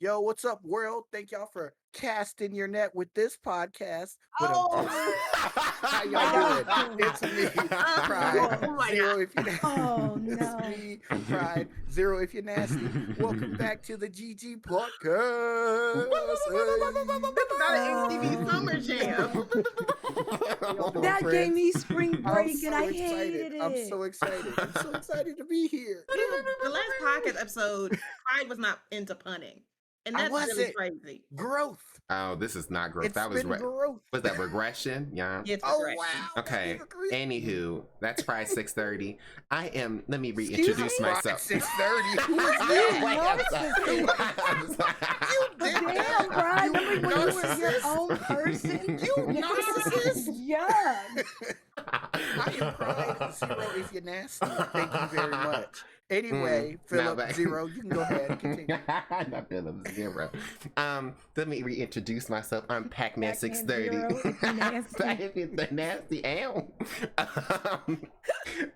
Yo, what's up, world? Thank y'all for casting your net with this podcast. But Oh, how y'all doing? Oh, It's me, Pride oh my God. Zero. If you oh it's no. me, Pride Zero. If you're nasty, welcome back to the GG podcast. This is not an MTV Oh. Summer Jam. How y'all doing, That gave friends? me spring I'm break and so I excited. hated I'm it. so excited. I'm so excited to be here. The last podcast episode, Pride was not into punning. And I that's really wasn't. crazy. Growth. Oh, this is not growth. It's That was been growth. was that regression? Yeah. It's Oh regression. wow. Okay. Anywho, that's Pride 630. I am. Let me Excuse reintroduce me? myself. 6:30. Who is You that? Wait, I'm sorry. You did Damn, that. Brian. You Remember when you were your narcissist. own person? You narcissist. Yeah. I am Pride Zero if you're nasty. Thank you very much. Anyway, Now Philip back- Zero, you can go ahead and continue. Not Philip Zero. Let me reintroduce myself. I'm Pac-Man Pac-Man 630. Zero, if you're nasty. Pac-Man the nasty ow.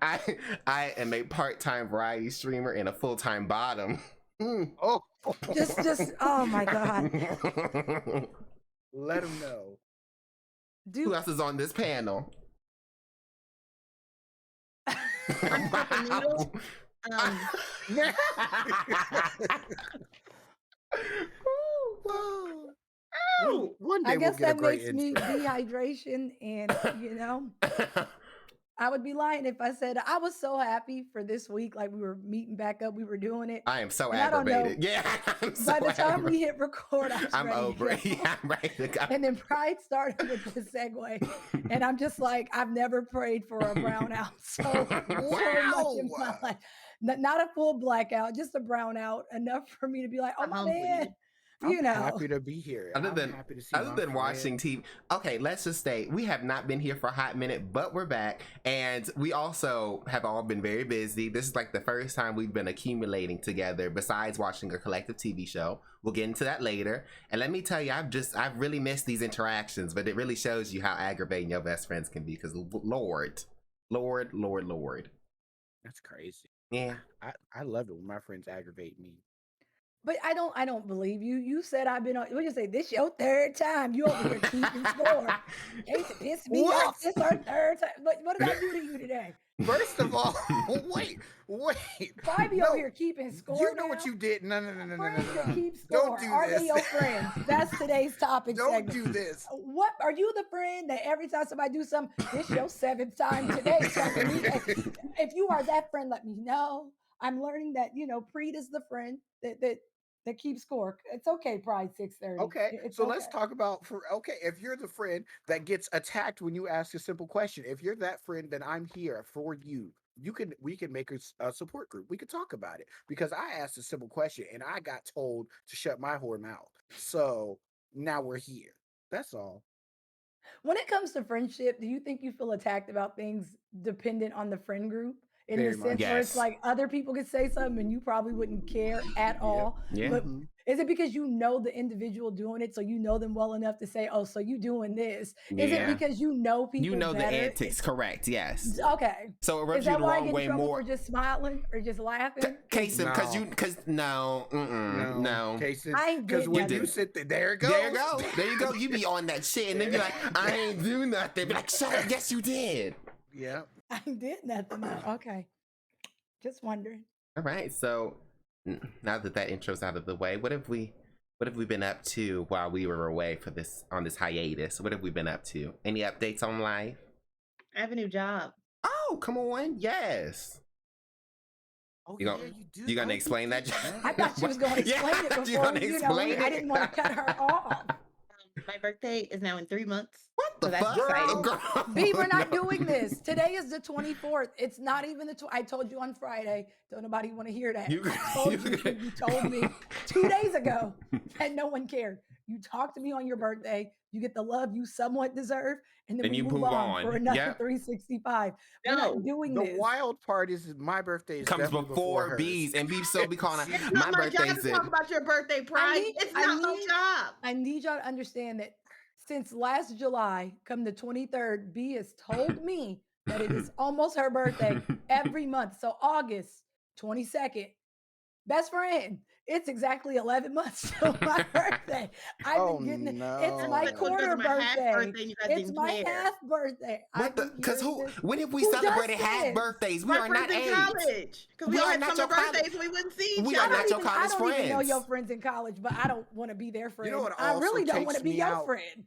I am a part-time variety streamer and a full-time bottom. Oh, Just oh my God. let him know. Who Dude, else is on this panel? I'm Papa Needle. One day I guess we'll get a that great makes me intro. dehydration and I would be lying if I said I was so happy for this week, like we were meeting back up, we were doing it. I am so And I don't know, aggravated. Yeah, I'm so By the time aggravated. we hit record, I was I'm ready over to it. go. Yeah, I'm ready to go. And then Pride started with the segue, and I'm just like, I've never prayed for a brownout so much in my Wow. life. Not a full blackout, just a brownout, enough for me to be like, oh I'm my hungry. man, I'm happy to be here. Other I'm than happy to see other my than watching friends. TV, okay, let's just state we have not been here for a hot minute, but we're back, and we also have all been very busy. This is like the first time we've been accumulating together, besides watching a collective TV show. We'll get into that later. And let me tell you, I've really missed these interactions, but it really shows you how aggravating your best friends can be. Because Lord, That's crazy. yeah. I love it when my friends aggravate me. But I don't believe you. You said I've been on. What you say? This your third time. You over here keeping score. Jason pissed me What? off. This our third time. But what did I do to you today? First of all, wait. Pride be over here keeping score. You know now. what you did. No. Friends that keep Don't score. do Are this. they your friends? That's today's topic. Don't segment. do this. What are you the friend that every time somebody do something, this your seventh time today? If you are that friend, let me know. I'm learning that Preet is the friend that keeps score. It's okay, Pride 630. Okay, It's so okay. let's talk about if you're the friend that gets attacked when you ask a simple question, if you're that friend, then I'm here for you. We can make a support group. We could talk about it because I asked a simple question and I got told to shut my whore mouth. So now we're here. That's all. When it comes to friendship, do you think you feel attacked about things dependent on the friend group? In Very the much. sense where it's Yes. like other people could say something and you probably wouldn't care at all. Yeah. But Mhm. is it because you know the individual doing it, so you know them well enough to say, "Oh, so you doing this"? Is it Yeah. because you know people You know the better? antics, correct? Yes. Okay. So it Is rubs you that the why I wrong get way in trouble more. for just smiling or just laughing? Kason, No. because no, no. Kason, I ain't because did when nothing. you sit there it goes. There you go. You be on that shit, and then be like, I ain't do nothing. Be like, shut up. Yes, you did. Yeah. I ain't did nothing. Though. Okay. Just wondering. All right. So now that intro's out of the way, what have we been up to while we were away on this hiatus? What have we been up to? Any updates on life? I have a new job. Oh, come on. Yes. Oh, You gonna- you do. You gonna Oh, explain that? I thought she was going to explain it Yeah, you before. gonna explain I it? didn't want to cut her off. My birthday is now in 3 months. What the So that's fuck? exciting. Girl, B, we're not no. doing this. Today is the 24th. It's not even the. I told you on Friday. Don't nobody want to hear that. You- I told you- you told me 2 days ago that no one cared. You talked to me on your birthday. You get the love you somewhat deserve, and then And we you move move on on. for another Yep. 365. We're No, not doing The this. wild part is my birthday is Comes definitely before hers. B's, and B's so be calling it's my not my job birthday's to talk about your birthday, Pride. It's not my job. I need y'all to understand that since last July, come the 23rd, B has told me that it is almost her birthday every month. So August 22nd, best friend, It's exactly 11 months till my birthday. I've Oh been getting it. It's That's my because no. quarter of my half birthday. birthday and you guys It's didn't my care. half birthday. I've What the? been Because hearing this. when have we Who does celebrated half this? birthdays? We My are friends not in AIDS. college. Because we We all are had not summer your college. birthdays and we wouldn't see each We I are other. not your I college don't even know your friends. friends in college, but I don't want to be their You know friend. what I also really don't want takes to be me your out? friend.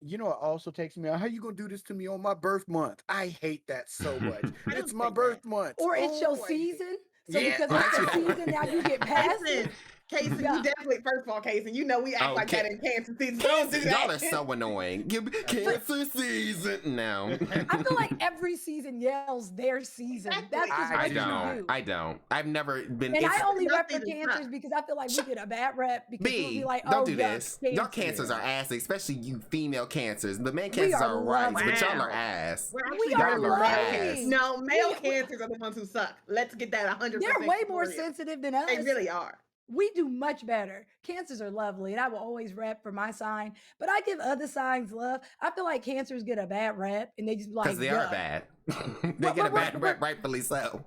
You know what also takes me out? How you gonna do this to me on my birth month? I hate that so much. I It's don't my think birth that. month. Or it's your Oh, I hate. season. So Yeah, because Right, it's you your have- season, now you get past Kason, it. Kason, Yeah. you definitely, first of all, Kason, you know we act like that Okay. in Cancer season. So don't do Cancer, y'all are that. so annoying. Cancer season. No. I feel like every season yells their season. That's just Exactly. what I you don't. do. I don't. I've never been. And It's, I only Those rep for seasons cancers suck. because I feel like we get a bad rep because people be B, like, don't oh, do yuck, this. Y'all cancer. cancers are ass, especially you female cancers. The man We cancers are are right, lovely. but y'all are Wow. ass. We're We actually are Y'all really are bad. ass. lovely. No, male We- cancers are the ones who suck. Let's get that 100%. They're way more clear. sensitive than They us. really are. We do much better. Cancers are lovely, and I will always rep for my sign, but I give other signs love. I feel like cancers get a bad rep, and they just be Because like, they are yuck. bad. They What- get a what- bad what- rep, rightfully so.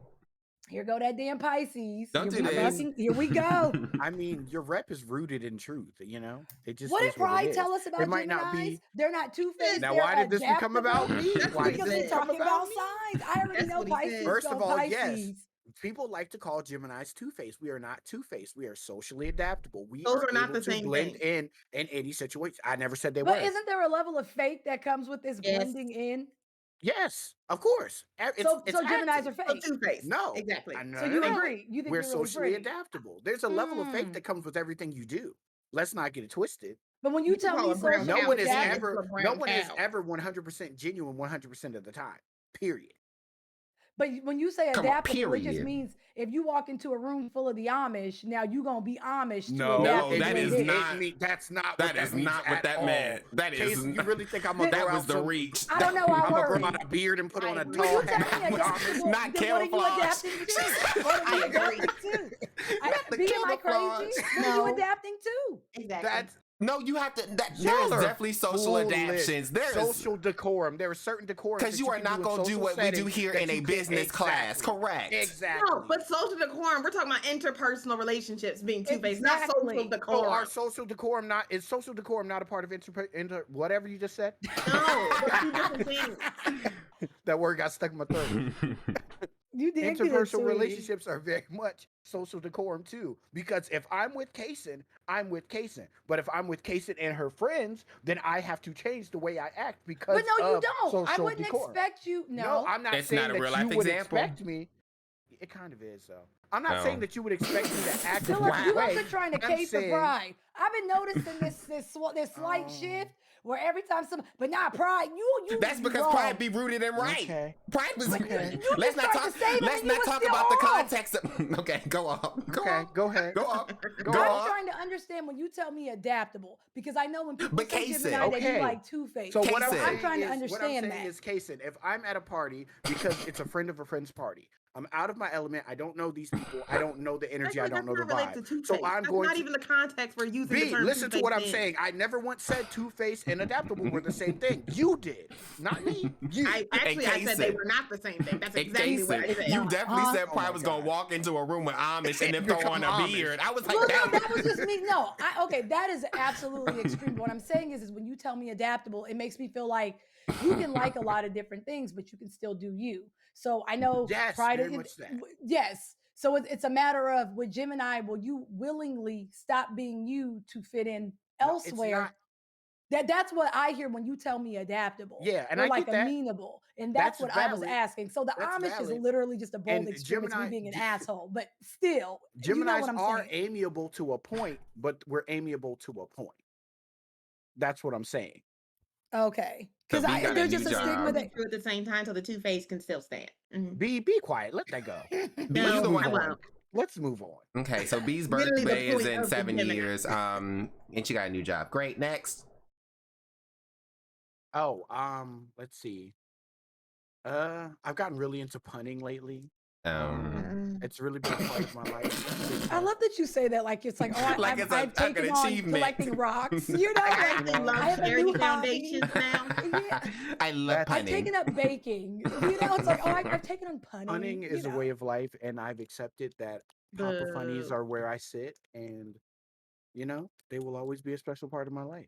Here go that damn Pisces. Don't Here do we this. fucking- here we go. I mean, your rep is rooted in truth. You know, it just What is did what it Pride is. tell us It about might not Geminis? be. They're not two-faced. Now, They're why did this become about adaptable. me? That's Why what did he Because this we said. become talking about about me? signs. I already That's know what he said. Pisces. First of go all, Pisces. yes, people like to call Geminis two-faced. We are not two-faced. We are socially adaptable. We Those are are not able the to same blend thing. in any situation. I never said they But were. isn't there a level of fake that comes with this Yes. blending in? Yes, of course. It's So Geminis acting. are So fake. two-faced. No, Exactly. no, So no, you no. agree? You think We're you're really socially pretty? adaptable. There's a level of faith Mm. that comes with everything you do. Let's not get it twisted. But when you You can tell call me a brown socially No one is cow adaptable, to a ever, brown no one is cow. ever 100% genuine 100% of the time. Period. but when you say Come on, adaptable, it just period. means if you walk into a room full of the Amish, now you gonna be Amish to No, adapt No, and that blend is in. not- That's not That what is that means not what at that all. meant. That is Case, you not- really think I'm gonna That grow That was out the some? reach. I don't know I'm how gonna grow worried. out a beard and put I on a agree. When tall you tell hat. me I'm adaptable, Not then what are you camouflage. adapting to? What are I you agree. adapting to? Not the B, am I camouflage. crazy? What are No. you adapting to? Exactly. That's No, you have to. There's y'all are definitely social foolish. adaptions. There is social decorum. There are certain decorums because that you are can not in going to do social what we do settings here that in a you can't- business class. Exactly. Correct. Exactly. No, but social decorum, we're talking about interpersonal relationships being two-faced, not social Exactly. So decorum. our social decorum not is social decorum not a part of inter whatever you just said? No, they're two different things. That word got stuck in my throat. You did good, Interpersonal sweetie. relationships are very much social decorum too. Because if I'm with Kason, I'm with Kason. But if I'm with Kason and her friends, then I have to change the way I act because But no, you of don't. I social wouldn't decorum. expect you. No, No. I'm not It's saying not a that real you life would example. expect me. It kind of is though. I'm not No. saying that you would expect me to act a Philip, certain you way. also trying to I'm cape for saying- pride. I've been noticing this slight Oh. shift where every time but not pride. You That's because wrong. pride be rooted in right. Okay. Pride was. Okay. You Let's just not tried talk. to save him Let's and you not was talk still about the off. context. Okay, go off. Go Okay, off. go ahead. Go off. Go Go I'm off. trying to understand when you tell me adaptable because I know when people But say Kason, Gemini, they okay. be like two-faced. So what I'm Kason. I'm saying trying to is, understand what I'm saying that. is, Kason, if I'm at a party because it's a friend of a friend's party, I'm out of my element. I don't know these people. I don't know the energy. I Actually, don't know that's the not related vibe. to two-faced. So I'm That's going not to even the context we're using the B. term Listen to what I'm two-faced in. saying. I never once said two-faced and adaptable were the same thing. You did, not me. You. I said they Kason. were not the same thing. That's And exactly what I Kason, said. you definitely said Oh Pride my was gonna God. walk into a room with Amish and then throw Become on a Amish. beard. I was like, Well, that, no, that was just me. No, okay, that is absolutely extreme. What I'm saying is when you tell me adaptable, it makes me feel like you can like a lot of different things, but you can still do you. So I know Yes, pride. very much that. Yes. So it's a matter of with Gemini, will you willingly stop being you to fit in No, it's elsewhere? not. That's what I hear when you tell me adaptable. Yeah, and or I like get that. amenable, and that's That's what I was valid. asking. So the That's Amish is valid. literally just a bold And extreme. It's me Gemini- being an Ge- asshole, but still, you know Geminis what I'm are saying. amiable to a point, but we're amiable to a point. That's what I'm saying. Okay, So because B got a there's new just a job. stigma Be that true at the same time, so the two-faced can still stand. Mhm. Be quiet. Let that go. B, No, you the one. I won't. Let's move on. Okay, so B's Literally the birthday is point in of the 7 Gemini. years. And she got a new job. Great. Next. Oh, let's see. I've gotten really into punning lately. It's really been a part of my life. Big I time. love that you say that like it's like, oh, Like it's I've an taken on achievement. collecting rocks. You know, I like actually know, love I have a charity new hobby. foundations now. Yeah, I love That's- I've punning. taken up baking. You know, it's like, oh, I've taken on punning. Punning you is a know. way of life, and I've accepted that Papa Funnies Boo. are where I sit, and they will always be a special part of my life.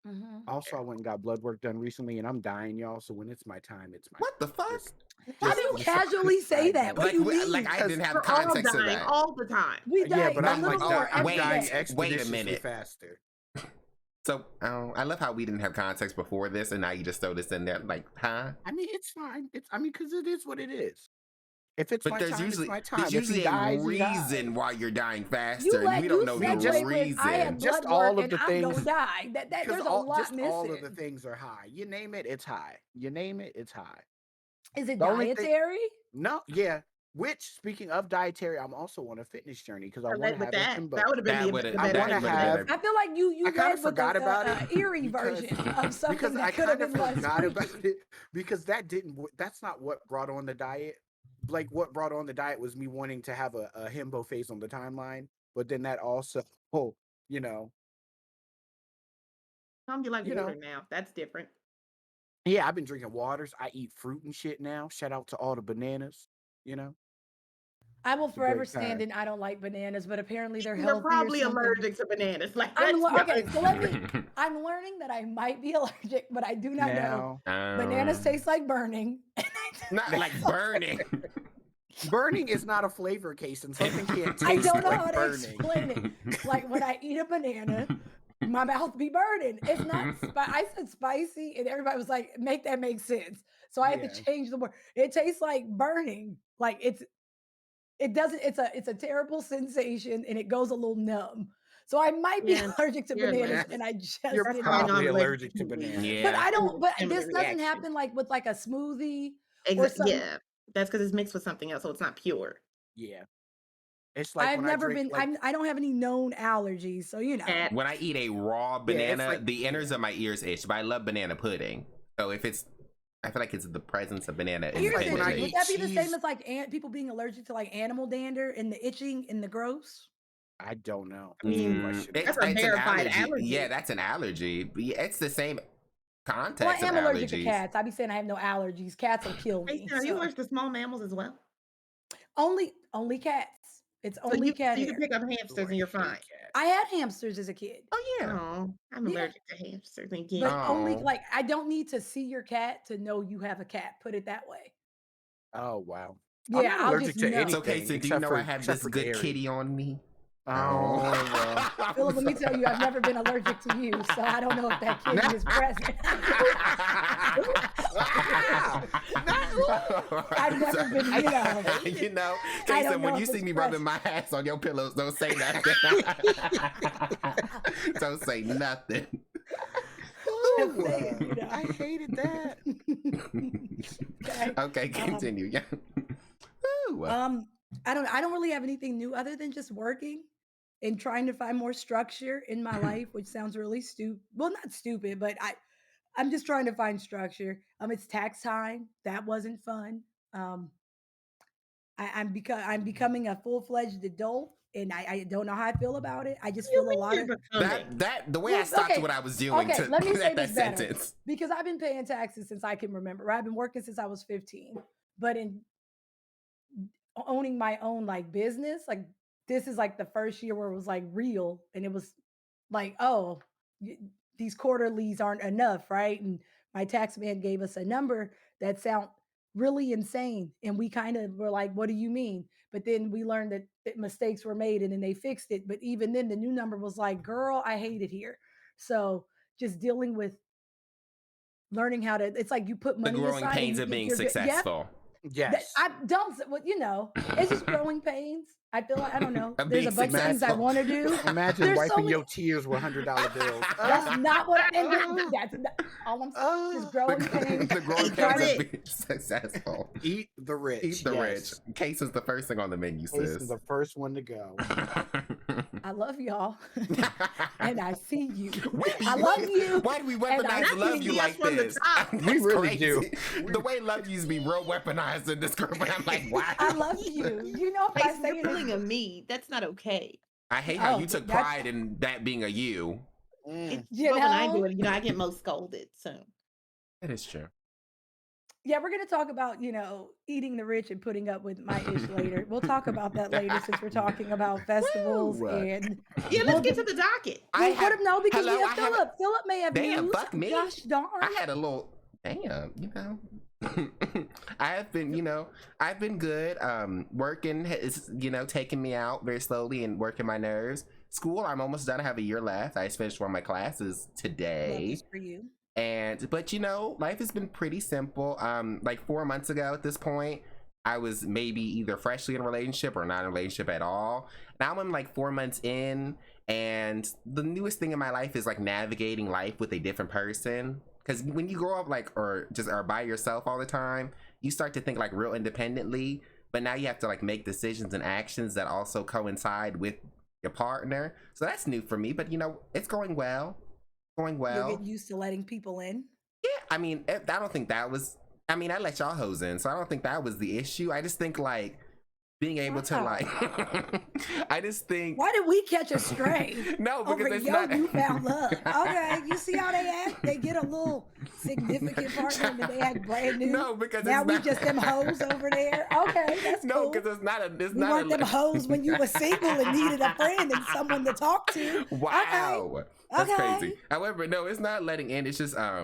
Mhm. Also, I went and got blood work done recently, and I'm dying, y'all. So when it's my time, it's my What the time. fuck? Why do you casually say that? What do you mean? Like I didn't have We're all context of dying that. all the time. We die Yeah, but a I'm like, little more every dying day. Wait a expeditiously minute. faster. So I love how we didn't have context before this, and now you just throw this in there. Like, huh? I mean, it's fine. Because it is what it is. If it's But my there's time, usually it's my time. there's If he usually a dies, he dies. reason why you're dying You faster, and we don't know the segue with, reason. I had Just blood all work of and the I'm gonna things- die. That Because there's a lot just missing. all of the things are high. You name it, it's high. You name it, it's high. Is it The only thing- dietary? No, yeah. Which, speaking of dietary, I'm also on a fitness journey because I I want led to with have that. a himbo. That would have been That the would've- I better wanna answer. have- I feel like you I kinda led with forgot about a it eerie because- version of something Because that I could have kind of been less forgot creepy. about it because that's not what brought on the diet. Like what brought on the diet was me wanting to have a himbo face on the timeline, but then that also, you know, Tom, you like You water know. now. That's different. yeah, I've been drinking waters. I eat fruit and shit now. Shout out to all the bananas, you know. I will a forever great stand time. in I don't like bananas, but apparently they're You're healthy probably or something. allergic to bananas. Like I'm that's okay, not- so I'm learning that I might be allergic, but I do not know. Now, Bananas taste like burning. not like burning. burning is not a flavor case, and something can't taste I don't know like how to burning. explain it. Like when I eat a banana, my mouth be burning. It's not. I said spicy, and everybody was like, "Make that make sense." So I had Yeah. to change the word. It tastes like burning. Like it doesn't. It's a terrible sensation, and it goes a little numb. So I might be Yeah, allergic to you're bananas, allergic. and I just You're didn't coming know. on probably allergic allergic to to me. bananas. Yeah. But I don't. But Similar this doesn't reaction. happen like with like a smoothie. Or something. Yeah, that's because it's mixed with something else, so it's not pure. Yeah. It's like I've when I never drink, been. I don't have any known allergies, so you know. Cat. When I eat a raw it's banana, like- the innards of my ears itch. But I love banana pudding. So if it's, I feel like it's the presence of banana. Here's the thing, when I Irritating. eat Would that be the same cheese- as like people being allergic to like animal dander and the itching and the gross? I don't know. I mean, That's a question. That's a an verified allergy. Yeah, that's an allergy. But yeah, it's the same context Well, I am of allergic to allergies. cats. I be saying I have no allergies. Cats will kill me. Jason, are you so- allergic to small mammals as well? Only cats. It's So only you, cat you hair. can pick up hamsters and you're fine. I had hamsters as a kid, Oh yeah. Oh, I'm Yeah. allergic to hamsters and but geese. only Oh. like I don't need to see your cat to know you have a cat. Put it that way. Oh wow. Yeah, I'm not I'll allergic just to know. It's okay. anything So do you except know for- I have except this for good dairy. kitty on me? Oh, well. Philip, let me tell you, I've never been allergic to you, so I don't know if that kitty is present. I've never been, you know. You know, I don't Kason, when know you if see it's me rubbing my ass on your pillows, don't say nothing. Don't say nothing. Just saying, you know. I hated that. Okay. Okay, continue. Yeah. Woo. I don't really have anything new other than just working and trying to find more structure in my life, which sounds really stupid. Well, not stupid, but I'm just trying to find structure. It's tax time. That wasn't fun. I'm becoming a full-fledged adult, and I don't know how I feel about it. I just feel a lot of that the way I Well, stopped okay, what I was doing okay, to let me say that this better. sentence. because I've been paying taxes since I can remember. Right? I've been working since I was 15, but in owning my own like business, like this is like the first year where it was like real, and it was like, oh, these quarterlies aren't enough, right? And my tax man gave us a number that sound really insane, and we kind of were like, what do you mean? But then we learned that mistakes were made, and then they fixed it. But even then, the new number was like, girl, I hate it here. So just dealing with learning how to, it's like you put The money growing aside and pains of being you're good. Yeah, successful. Yes. I don't, well, it's just growing pains. I feel like I don't know. I'm There's a being bunch of things I successful. want to do. Imagine There's so wiping many. your tears with $100 bills. That's not what. And that's not, all I'm saying is growing pains. The growing Eat the pains of rich. being successful. Eat the rich. Eat the yes. rich. Case is the first thing on the menu, Kason sis. is the first one to go. I love y'all, and I see you. Why I love you. Why do we and I weaponize love see you you. like From the this? top. That's We really crazy. The way love used to be real weaponized in this group, and I'm like, why? I love you. You know, if I Kason, say you're it, pulling a me. That's not okay. I hate how Oh, you took that's- pride in that being a you. Mm. you But when I know? do it, I get most scolded. So That is true. Yeah, we're gonna talk about eating the rich and putting up with my ish later. We'll talk about that later since we're talking about festivals Woo! and yeah, let's get to the docket. I well, what if no? Because hello, we have I have- Philip. Philip may have Damn, news. fuck me. Gosh darn. I had a little damn, I have been, I've been good. Working is, taking me out very slowly and working my nerves. School, I'm almost done. I have a year left. I just finished one of my classes Love today. this for you. But life has been pretty simple. Like 4 months ago at this point, I was maybe either freshly in a relationship or not in a relationship at all. Now I'm like 4 months in, and the newest thing in my life is like navigating life with a different person. Because when you grow up or by yourself all the time, you start to think like real independently. But now you have to like make decisions and actions that also coincide with your partner. So that's new for me. But it's going well. Going You're well. getting used to letting people in. Yeah, I mean, I don't think that was. I mean, I let y'all hoes in, so I don't think that was the issue. I just think like being able to Wow. like. I just think. Why did we catch a stray? No, because Over it's yo, not. you found love. Okay, you see how they act? They get a little significant partner, and then they act brand new. No, because now it's we not... just them hoes over there. Okay, that's no, cool. because it's not a. It's We not weren't them hoes when you were single and needed a friend and someone to talk to. Wow, that's Okay. crazy. However, no, it's not letting in. It's just I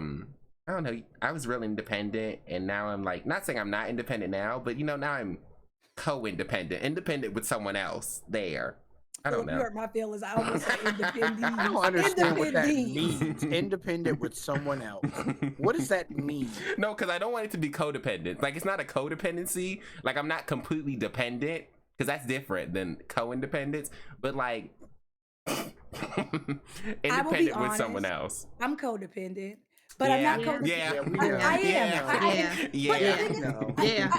don't know. I was real independent, and now I'm like, not saying I'm not independent now, but now I'm independent with someone else there. I don't Philip, you know. hurt my feelings. I almost said independent. I don't understand what that Independent. means. Independent with someone else. What does that mean? No, because I don't want it to be codependent. Like, it's not a codependency. Like, I'm not completely dependent, because that's different than co-independence. But like, independent with someone else. I'm codependent, but I'm not codependent. Yeah, we I know. am. Yeah. But the thing is, No.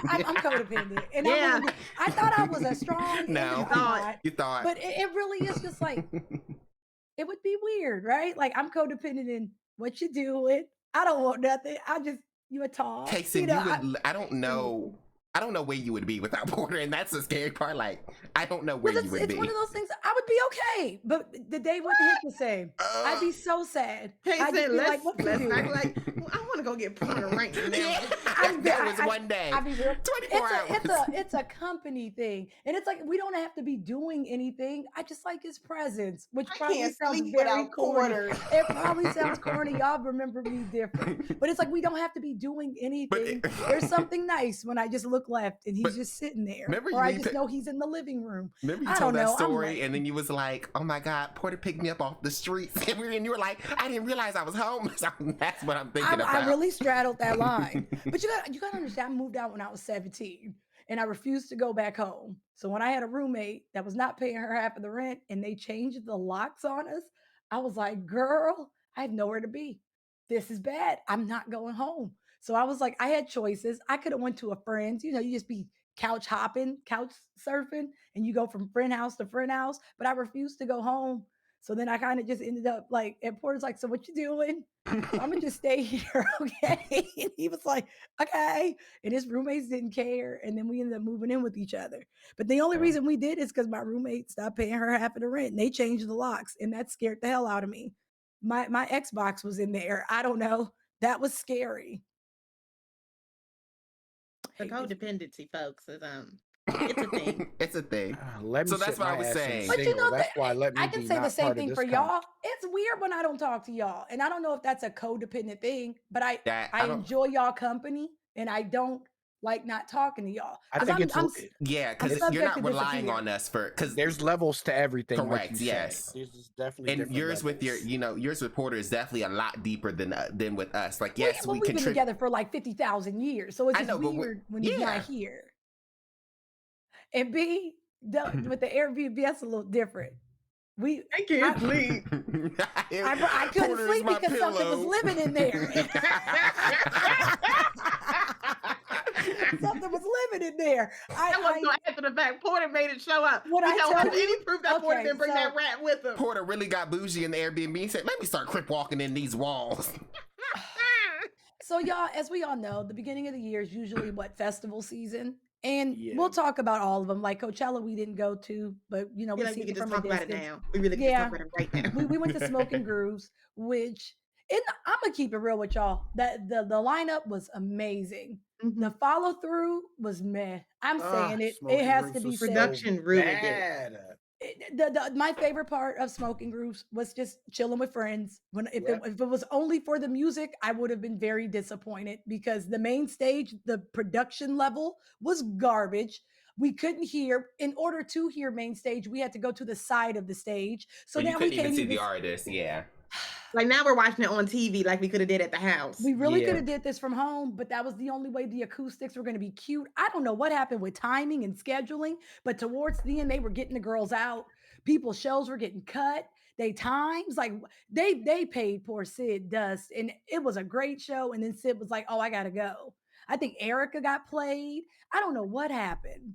I'm codependent, and Yeah. I thought I was a strong. No. I'm not. You thought. But it really is just like it would be weird, right? Like I'm codependent in what you doing. I don't want nothing. You a talk. Kason, I don't know. I don't know where you would be without Porter, and that's the scary part. Like, I don't know where you would it's be. one of those things. I would be okay, but the day wouldn't hit the same. I'd be so sad. Kason, I'd just be let's like, what act you do? like well, I want to go get Porter right now. Yeah, that was one day. I'd be real. 24 hours. It's a company thing, and it's like we don't have to be doing anything. I just like his presence, which I probably can't sounds sleep very without corny. Porter. It probably sounds corny. Y'all remember me different, but it's like we don't have to be doing anything. There's something nice when I just look left and he's just sitting there, remember or I you just know he's in the living room. Remember you I told don't that know, I'm story, like- and then you was like, "Oh my God, Porter picked me up off the streets," and you were like, "I didn't realize I was home." So that's what I'm thinking about. I really straddled that line. But you got to understand, I moved out when I was 17 and I refused to go back home. So when I had a roommate that was not paying her half of the rent and they changed the locks on us, I was like, girl, I have nowhere to be. This is bad. I'm not going home. So I was like, I had choices. I could have went to a friend's, you just be couch hopping, couch surfing, and you go from friend house to friend house. But I refused to go home. So then I kind of just ended up like, and Porter's like, so what you doing? So I'm gonna just stay here, okay? And he was like, okay. And his roommates didn't care. And then we ended up moving in with each other. But the only reason we did is because my roommate stopped paying her half of the rent and they changed the locks. And that scared the hell out of me. My Xbox was in there. I don't know. That was scary. The codependency, folks, is it's a thing. It's a thing. Let me So that's sit what I my was ass in saying. But you single. know That's that why let me I can be say the not same part of thing this for country. y'all. It's weird when I don't talk to y'all. And I don't know if that's a codependent thing, but I don't- enjoy y'all company and I don't like not talking to y'all. I 'Cause think I'm- it's Yeah, because subject you're not to relying disappear. on us because there's levels to everything. like Correct, you said. yes. There's definitely and different yours with levels. yours with Porter is definitely a lot deeper than with us. Like, Well, yes, yeah, we we've been contribute. together for like 50,000 years. So it's I just know, but weird when he's yeah. not here. And B, With the Airbnb, that's a little different. We I can't I, sleep. I couldn't Porter is sleep my because something was pillow. living in there. Something was living in there. That wasn't so after the fact. Porter made it show up. What We I don't tell have you? any proof that Porter Okay, didn't bring so that rat with him. Porter really got bougie in the Airbnb and said, "Let me start crip walking in these walls." So y'all, as we all know, the beginning of the year is usually what festival season. And Yeah. we'll talk about all of them. Like Coachella, we didn't go to, but I we feel like we seen could it just from a talk about it distance. now. We really could just talk Yeah, about it right now. we went to Smoking Grooves, which I'm gonna keep it real with y'all. That the lineup was amazing. The Mhm. follow through was meh. I'm saying it. It Smoking has to Groups be was said. so Production ruined it. bad. My favorite part of Smoking Grooves was just chilling with friends. When Yep. if it was only for the music, I would have been very disappointed because the main stage, the production level was garbage. We couldn't hear. In order to hear main stage, we had to go to the side of the stage. So Or you now we couldn't even can't see even. the artist. Yeah. Like now we're watching it on TV like we could have did at the house. We really could Yeah. have did this from home, but that was the only way the acoustics were going to be cute. I don't know what happened with timing and scheduling, but towards the end, they were getting the girls out. People's shows were getting cut. They times like they paid poor Sid dust, and it was a great show. And then Sid was like, "Oh, I gotta go." I think Erica got played. I don't know what happened.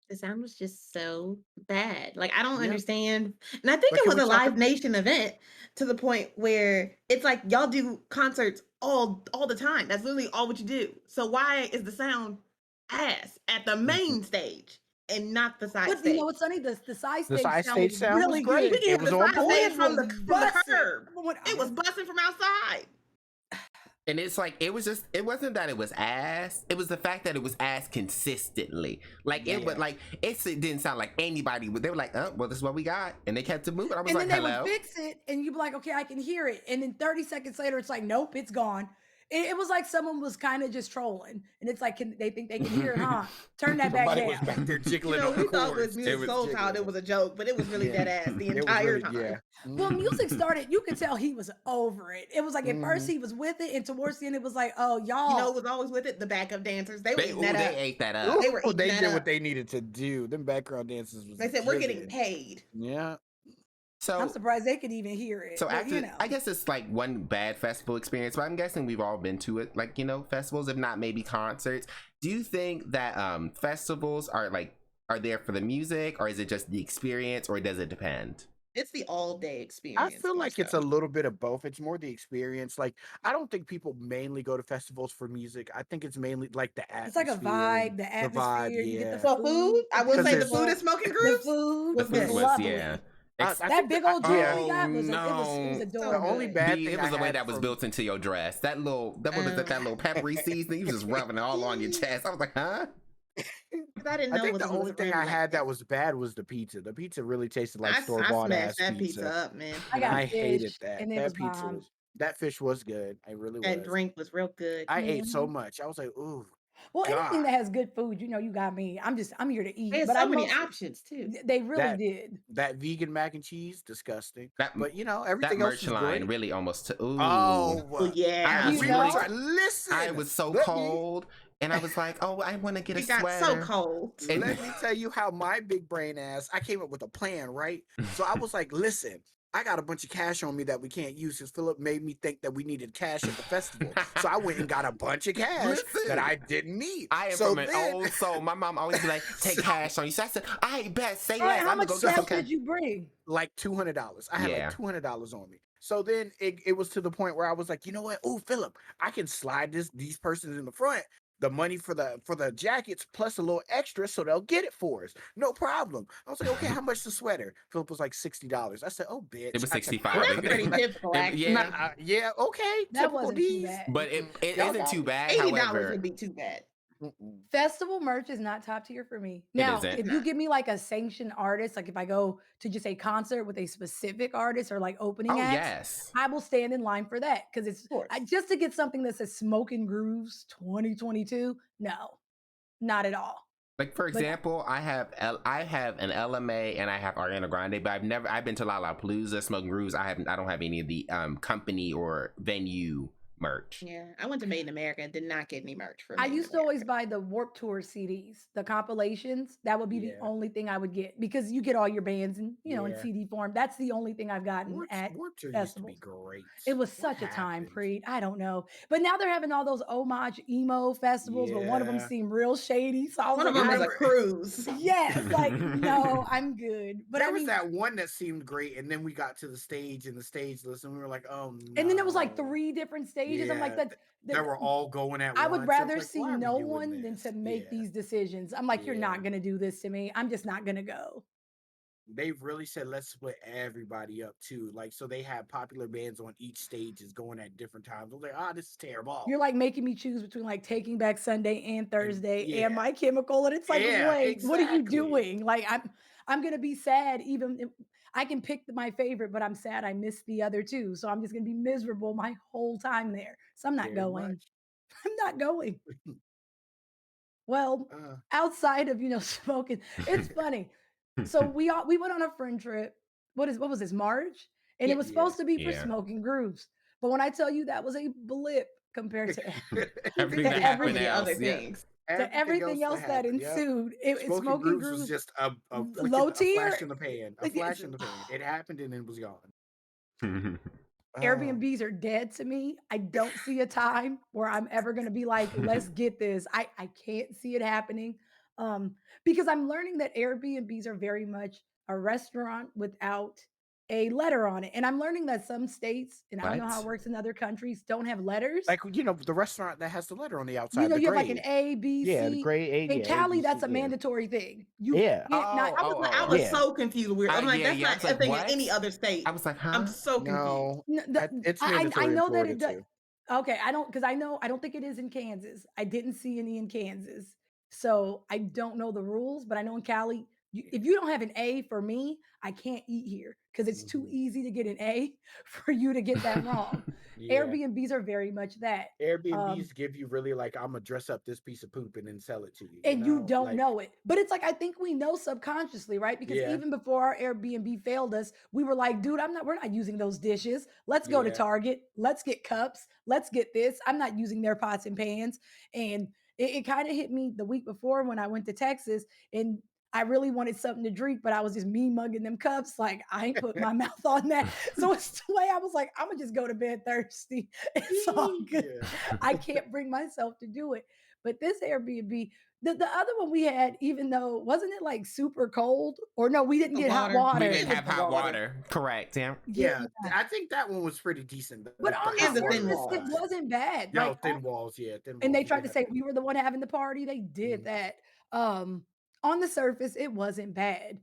The sound was just so bad. Like I don't Yep. understand. And I think But it can was we a talk? Live Nation event to the point where it's like y'all do concerts all the time. That's literally all what you do. So why is the sound ass at the main stage and not the side But you stage? know what's funny? The side The stage stage sounded sound was really great. good. We can It hear was the on side point. stage It from was the busting. curb. It was busting from outside. And it's like it wasn't that it was ass. It was the fact that it was ass consistently. Like it was Yeah. like it didn't sound like anybody. They were like, "Oh, well, this is what we got," and they kept it moving. I was And like, then they would "Hello." fix it, and you'd be like, okay, I can hear it. And then 30 seconds later, it's like, nope, it's gone. It was like someone was kind of just trolling. And it's like, they think they can hear it, huh? Turn that back Somebody was down. back there You jiggling know, on the we thought cords. with Music Just Soul Child jiggling it was a joke, but it was really Yeah. dead ass the It was entire really, time. yeah. Well, music started, you could tell he was over it. It was like at first Mhm. he was with it, and towards the end, it was like, oh, You know, y'all. it was always with it. The backup dancers, they were They eating that up. ate that up. They were Ooh, eating they that did up. what they needed to do. Them background dancers was They said we're getting jigging. paid. Yeah. I'm So surprised they could even hear it. So But, after, I guess it's like one bad festival experience, but I'm guessing we've all been to it, like, festivals, if not maybe concerts. Do you think that festivals are there for the music, or is it just the experience, or does it depend? It's the all day I experience. feel more like it's so. a little bit of both. It's more the experience. Like, I don't think people mainly go to festivals for music. I think it's mainly like the it's like a atmosphere and vibe, the the vibe. atmosphere. You get the Yeah. For food, food, I the will say the Because food people, at Smoking the Grooves food The was food good. was was, lovely. yeah. I That think big that old jewelry we Oh got was no! adorable. the only Good. bad B, thing it I was the way had that was from built into your dress. That was that little peppery seasoning. You was just rubbing it all on your chest. I was like, huh? 'Cause I didn't I know think what the this was only thing gonna I be like had that this. was bad was the pizza. The pizza really tasted like store I bought smashed ass that pizza, pizza up, man. I and got I hated fish, that. and it That was pizza bomb. was that fish was good. It really That was. drink was real good. I ate so Mhm. much. I was like, ooh, Well, anything God, that has good food, you got me. I'm here to They eat, had but I so many mostly options too. they really that did. that vegan mac and cheese, disgusting. That But that everything else merch was line great. really almost. Ooh, Oh, Oh I yeah. was You we were really. know, trying. I Listen, was so let me cold, and I was like, oh, I want to get a It got so sweater. cold. And let me tell you how my big brain ass. I came up with a plan, right? So I was like, listen. I got a bunch of cash on me that we can't use because Philip made me think that we needed cash at the festival. So I went and got a bunch of cash that listen, I didn't need. I am So from an then, old soul. My mom always be like, take so cash on you. So I said, I bet, say all right, less. how I'm gonna much go get some cash cash. did you bring? like $200. I had like Yeah. $200 on me. So then it was to the point where I was like, you know what? Oh, Philip, I can slide these persons in the front the money for the jackets plus a little extra so they'll get it for us. No problem. I was like, okay, how much the sweater? Philip was like $60. I said, oh It bitch. was I took 65. That's pretty typical, actually. nah, yeah, okay. That Typical wasn't too D's. bad. But it Y'all isn't got too it. bad. $80 However, would be too bad. Festival merch is not top tier for me. it Now, isn't. if you give me like a sanctioned artist, like if I go to just a concert with a specific artist or like opening Oh acts, yes. I will stand in line for that because it's Of course. just to get something that says Smoking Grooves 2022. No, not at all. Like for But example, I have an LMA and I have Ariana Grande, but I've been to Lollapalooza, Smoking Grooves. I don't have any of the company or venue merch. Yeah, I went to Made in America and did not get any merch for I Made in used to always America. buy the Warp Tour CDs, the compilations. That would be the Yeah. only thing I would get because you get all your bands in, in Yeah. CD form. That's the only thing I've gotten at Warp Tour used to be festivals. great. It was What such a time, happened? Preet. I don't know. But now they're having all those homage emo festivals, but one of them Yeah. seemed real shady. So I was One of like, them I is a don't, Remember, cruise. yes, like, no, I'm good. But there I was mean, that one that seemed great, and then we got to the stage and the stage list, and we were like, "Oh and then it was like no!" 3 different stages. I'm like, Yeah, that they were all going at I would once. I was rather like, see "Why are we no doing one than to this?" make Yeah, these decisions. I'm like, you're yeah. not gonna do this to me. I'm just not gonna go. They really said let's split everybody up too. Like, so they had popular bands on each stages going at different times. I was like, "Ah, this is terrible." You're like making me choose between like Taking Back Sunday and And Thursday and yeah, My Chemical, and it's like, yeah, wait, what are you exactly. doing? Like, I'm gonna be sad. Even if I can pick my favorite, but I'm sad I missed the other two, so I'm just gonna be miserable my whole time there. So I'm not Very going. much. I'm not going. Well, Uh, outside of smoking, it's funny. So we went on a friend trip. What was this, March? And it was Yes. yeah. supposed to be for Yeah. smoking grooves. But when I tell you that was a blip compared to Everything to that So happened every many other else. Yeah. things. to Everything everything else that else that happened. Yep. ensued, Smoking smoking Grooves was grooves just a flicking low a flash tier. in the pan, a It's flash in the pan. It happened and it was gone. Oh, Airbnbs are dead to me. I don't see a time where I'm ever going to be like, let's get this. I can't see it happening. Um, because I'm learning that Airbnbs are very much a restaurant without a letter on it. And I'm learning that some states, and I don't know how it What? works in other countries, don't have letters. like the restaurant that has the letter on the You outside, know, the you have like an grade. A, B, Yeah, the C. grade A. In Yeah, A Cali, B C. that's a Yeah, mandatory thing. You yeah. can't not. Oh, oh, I oh, was Yeah. so confused. Weird. I'm like, yeah, that's yeah. I not was a like, thing in what? any other I state. was like, I'm huh? so confused. No, No, it's I mandatory in know that Florida it does. too. Okay, I don't because I don't think it is in Kansas. I didn't see any in Kansas, so I don't know the rules. But I know in Cali, if you don't have an A for me, I can't eat here because it's too Hmm. easy to get an A for you to get that wrong. Yeah. Airbnbs are very much that. Um, Airbnbs give you really like I'm gonna dress up this piece of poop and then sell it to you. and you don't Like know it. But it's like I think we know subconsciously, right? Because yeah, even before our Airbnb failed us, we were like, dude, we're not using those dishes. Let's go to yeah. Target. Let's get cups. Let's get this. I'm not using their pots and pans. And it kind of hit me the week before when I went to Texas and I really wanted something to drink, but I was just me mugging them cups. Like I ain't put my mouth on that. So it's the way I was like, I'm gonna just go to bed thirsty. It's all good. Yeah. I can't bring myself to do it. But this Airbnb, the other one we had, even though wasn't it like super cold? Or no, we didn't The get hot water. We water. It didn't was have the hot water water. Correct. Yeah. Yeah. Yeah, I think that one was pretty decent. But The on the and hot the water thin was surface, it walls. fine. wasn't bad. Yo, Like thin walls, yeah, thin and they walls. You tried didn't to have to say worry we were the one having the party. They did about that. On the surface, it wasn't bad.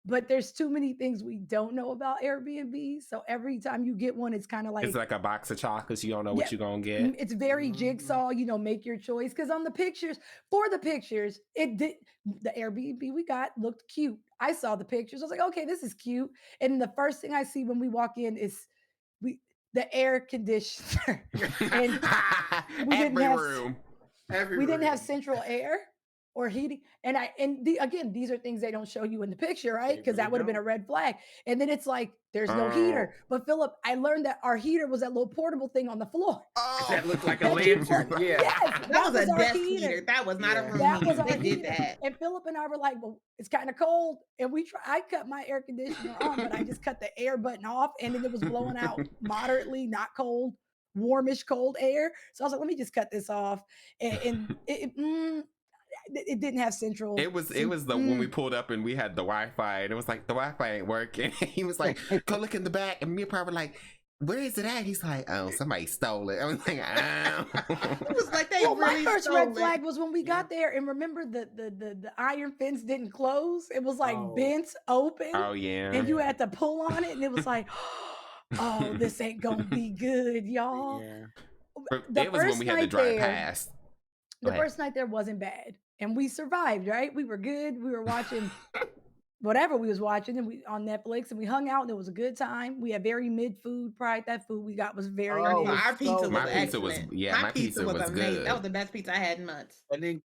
But there's too many things we don't know about Airbnb. So every time you get one, it's kind of It's like, like a box of chocolates. You don't know yeah, what you're gonna get. it's it. very jigsaw, make your choice. Because on the pictures, for the pictures, it did the Airbnb we got looked cute. I saw the pictures. I was like, okay, this is cute. And the first thing I see when we walk in is we the air conditioner. And we didn't Every have room. Every we didn't have room. central air or heating. Again, these are things they don't show you in the picture, right? They Because really that would have been a don't. red flag. And then it's like there's no Oh. heater. But Philip, I learned that our heater was that little portable thing on the floor Oh. That looked like a that you lantern. plug. Yeah. Yes, That that was a was our desk heater. heater. That was not a Yeah. room That was heater. our They did heater. that. And Philip and I were like, well, it's kind of cold. And I cut my air conditioner on, but I just cut the air button off. And then it was blowing out moderately, not cold, warmish cold air. So I was like, let me just cut this off. And it didn't have central. It was the when we pulled up and we had the Wi-Fi and it was like the Wi-Fi ain't working. He was like, go look in the back, and me and Papa were like, where is it at? He's like, oh, somebody stole it. I was like, It was like they Well, my really first stole red it. flag was when we Yeah. got there, and remember the iron fence didn't close. It was like Oh, bent open, oh yeah. and you yeah. had to pull on it, and it was like, oh, this ain't gonna be good, y'all. Yeah. The It was when first we had to night drive there, past. Go the ahead. first night there wasn't bad, and we survived. Right, we were good. We were watching whatever we was watching and we on Netflix and we hung out and it was a good time. We had very mid food. Pride that food we got was very Oh, No, mid. our pizza so was My pizza was excellent. yeah, My my pizza pizza was was amazing. That was good. the best pizza I had in months. and then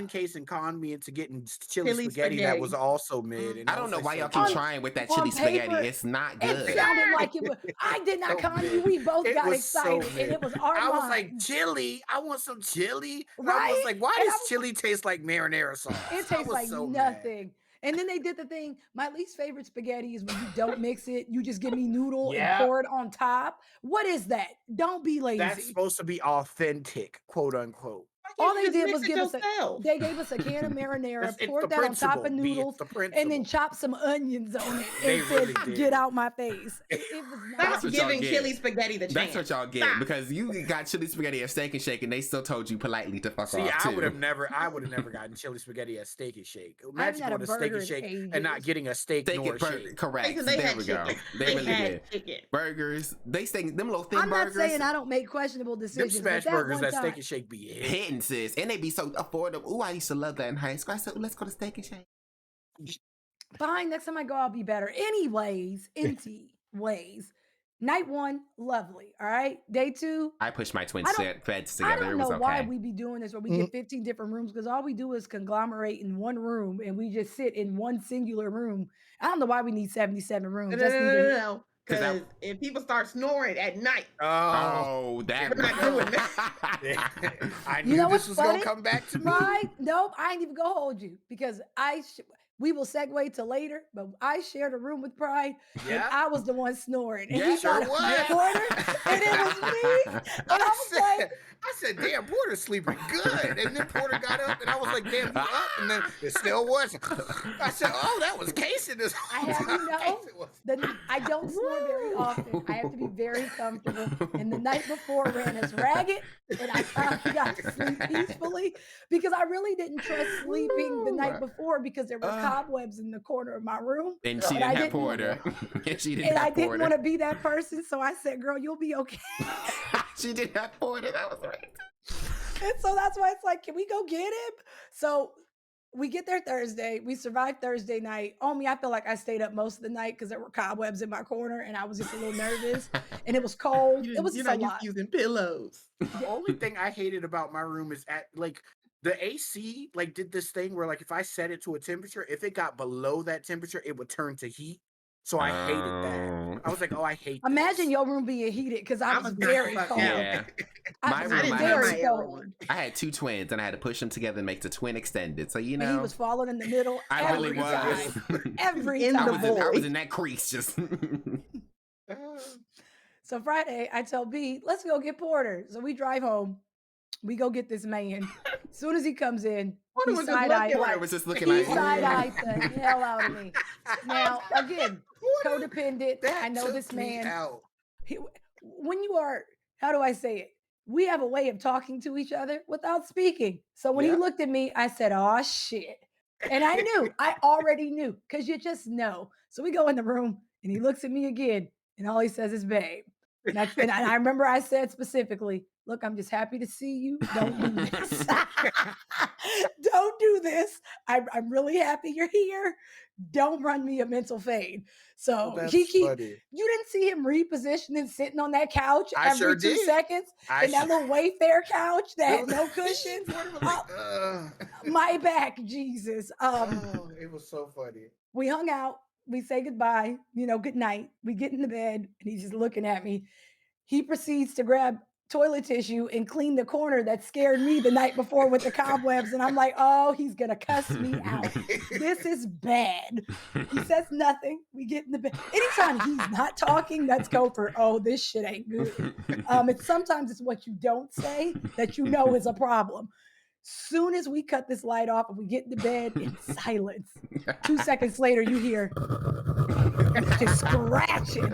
Kason conned me into getting chili Chili spaghetti that was spaghetti. also mid, and I I don't was know like, why so y'all keep On trying with that on chili spaghetti. paper, It's not it good. sounded like it was. I did not so con you. mid. We both It got was so excited, and mid. it was our I was like, minds, chili. I want some chili, and I was right? like, why And I does was chili taste like marinara sauce? It I tastes was like so mad. nothing. And then they did the thing. My least favorite spaghetti is when you don't mix it. You just give me noodle and Yeah, pour it on top. What is that? Don't be that's lazy. supposed to be authentic, quote unquote. Why All can't you they just did mix was it give us a yourself? they gave us a can of marinara, It's the poured that on top of principle. Be it's noodles, the and then principle. chopped some onions on it They and said, really "Get did. out my face." It was That's Stop not what y'all giving get. chili spaghetti the That's what chance. y'all get Stop. because you got chili spaghetti at Steak and Shake, and they still told you politely to fuck See, off I would have too. never, I would have never gotten chili spaghetti at Steak and Shake. I haven't Imagine had a going to Steak burger and in Shake and not ages. getting a steak Steak nor and a burger, shake. correct. Jason, they There had we go. chicken. They They really had did. chicken. Burgers, they steak them little thin I'm not burgers. saying I don't make questionable Them decisions, but smash that burgers one at Steak time, and Shake be hitting. Hitting, sis, and they be so affordable. Ooh, I used to love that in high school. I said, ooh, let's go to Steak and Shake. fine, next time I go, I'll be better. Anyways, night one, lovely. All right. Day two, I pushed my twin I don't feds I together. don't It was know why okay. we be doing this where we Mhm. get 15 different rooms because all we do is conglomerate in one room and we just sit in one singular room. I don't know why we need 77 No, rooms. no, That's no, neither no, here. no. 'Cause Because if people start snoring at night, Oh, Oh, that. we're not doing that. I You knew know what's this was going funny? to come back to me. Right? Nope. I ain't even gonna hold you because we will segue to later, but I shared a room with Pride and Yeah, I was the one snoring and Yeah, he sure got was. Porter and it was me. And I was like, I said, damn, Porter's sleeping good. And then Porter got up, and I was like, damn, you up? And then it still wasn't. I said, oh, that was Kason this I whole have time. you know Kason was- I don't snore very often. I have to be very comfortable. And the night before ran as ragged, and I finally got to sleep peacefully because I really didn't trust sleeping the night before because there were cobwebs in the corner of my room. And she And didn't I have didn't Porter. And she didn't and I have didn't Porter. want to be that person. So I said, girl, you'll be okay. She didn't have Porter. That was right. And so that's why it's like, can we go get him? So we get there Thursday. We survived Thursday night. On me, I feel like I stayed up most of the night because there were cobwebs in my corner and I was just a little nervous and it was cold. It was You're just a not used lot. to using pillows. The only thing I hated about my room is at like the AC like did this thing where like if I set it to a temperature, if it got below that temperature, it would turn to heat. So I hated that. I was like, oh, I hate Imagine this. your room being heated because I I was was very knocked the fuck cold. out. Yeah. I My was room, I didn't I have had, very my cold. everyone. I had two twins, and I had to push them together and make the twin extended. So, you And he know, was falling in the middle I really every was. time. Every In the time. I was void. in that crease just. So Friday, I tell B, let's go get Porter. So we drive home. We go get this man. As soon as he comes in, Porter he was just side eyed. looking Porter was just looking He like, side eyed the hell out of me. Now, again, Porter, codependent. that I know took this me man. out. When you are, how do I say it? We have a way of talking to each other without speaking. So when he Yeah. looked at me, I said, "Oh shit." And I knew, I already knew, because you just know. So we go in the room and he looks at me again, and all he says is, babe. And I remember I said specifically, look, I'm just happy to see you. Don't do this. Don't do this. I'm really happy you're here. Don't run me a mental fade. Oh, So that's you funny. didn't see him repositioning, sitting on that couch I every sure 2 did. seconds I in that sure- little Wayfair couch that It had was- no cushions. Porter was like, My back, Jesus. oh, it was so funny. We hung out. We say goodbye, good night. We get in the bed and he's just looking at me. He proceeds to grab toilet tissue and clean the corner that scared me the night before with the cobwebs. And I'm like, oh, he's going to cuss me out. This is bad. He says nothing. We get in the bed. Anytime he's not talking, that's code for, oh, this shit ain't good. Sometimes it's what you don't say that you know is a problem. Soon as we cut this light off and we get into bed in silence, 2 seconds later, you hear just scratching,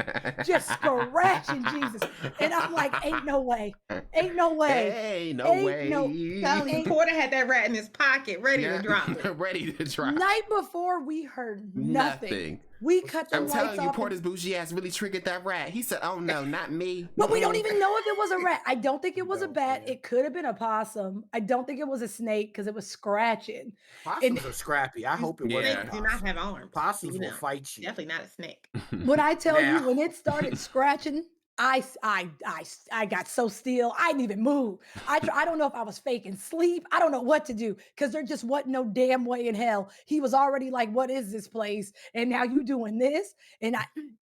Jesus. And I'm like, ain't no way. Ain't no way. Hey, no Ain't way. no- Porter had that rat in his pocket, ready to drop it. Ready to drop. Night before, we heard nothing. We cut I'm them lights telling you, off. Porter's bougie ass really triggered that rat. He said, "Oh no, not me." But we don't Mm-mm. even know if it was a rat. I don't think it was a No, bat. man. It could have been a possum. I don't think it was a snake because it was scratching. And Possums are scrappy. I hope it wasn't a Yeah. Snakes do not possum. have arms. Possums You will know, fight you. definitely not a snake. when I tell you, Now, when it started scratching, I got so still. I didn't even move. I don't know if I was faking sleep. I don't know what to do because there just wasn't no damn way in hell. He was already like, "What is this place?" And now you doing this, and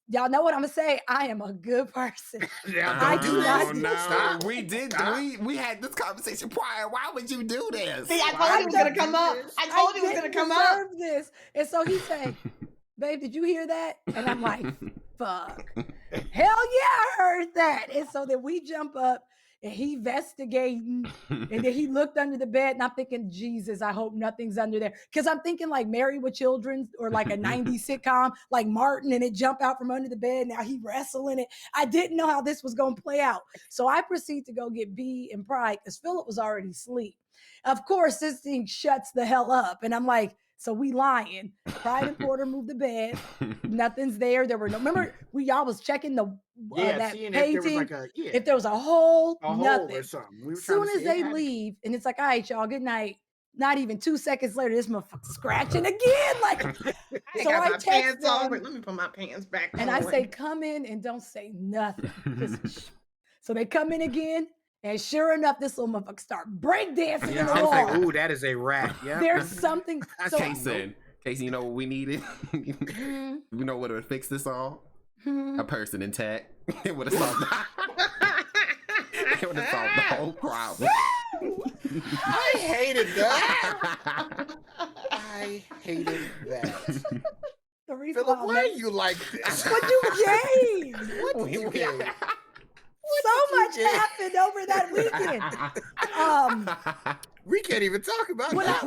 y'all know what I'm gonna say. I am a good person. now I don't do do not Oh this. do. no, Stop. we did. Stop. We had this conversation prior. Why would you do this? See, I Why told you it would was gonna you come do up. this? I I told you it was gonna didn't come up. deserve this. And so he say, "Babe, did you hear that?" And I'm like, "Fuck. Hell yeah, I heard that." And so then we jump up and he investigating. And then he looked under the bed and I'm thinking, Jesus, I hope nothing's under there. Because I'm thinking like Married with Children or like a 90s sitcom, like Martin, and it jump out from under the bed. Now he wrestling it. I didn't know how this was going to play out. So I proceed to go get B and Pride because Philip was already asleep. Of course, this thing shuts the hell up. And I'm like, so we lying. Pride and Porter moved the bed. Nothing's there. There were no. Remember, y'all was checking the Yeah, that seeing if there was painting. like a If there was a hole, hole nothing. or something. We were trying Soon to as see. It they had to be. leave, and it's like, all right, y'all, good night. Not even 2 seconds later, this motherfucker scratching again. Like, I so got I my text pants on. them, Let me put my pants back and on. I say, come in and don't say nothing. So they come in again, and sure enough, this little motherfucker start breakdancing in Yeah, the I was like, wall. "Ooh, that is a rat." Yeah, There's something. So Kason, you know what we needed? Hmm, You know what would fix this all? hmm. A person in tech. It would have solved. It would have solved the whole problem. I hated that. I hated that. The reason Philip, why I'll why never- are you like this? What you gained? What did you gain? So much gain? happened over that weekend. We can't even talk about When that.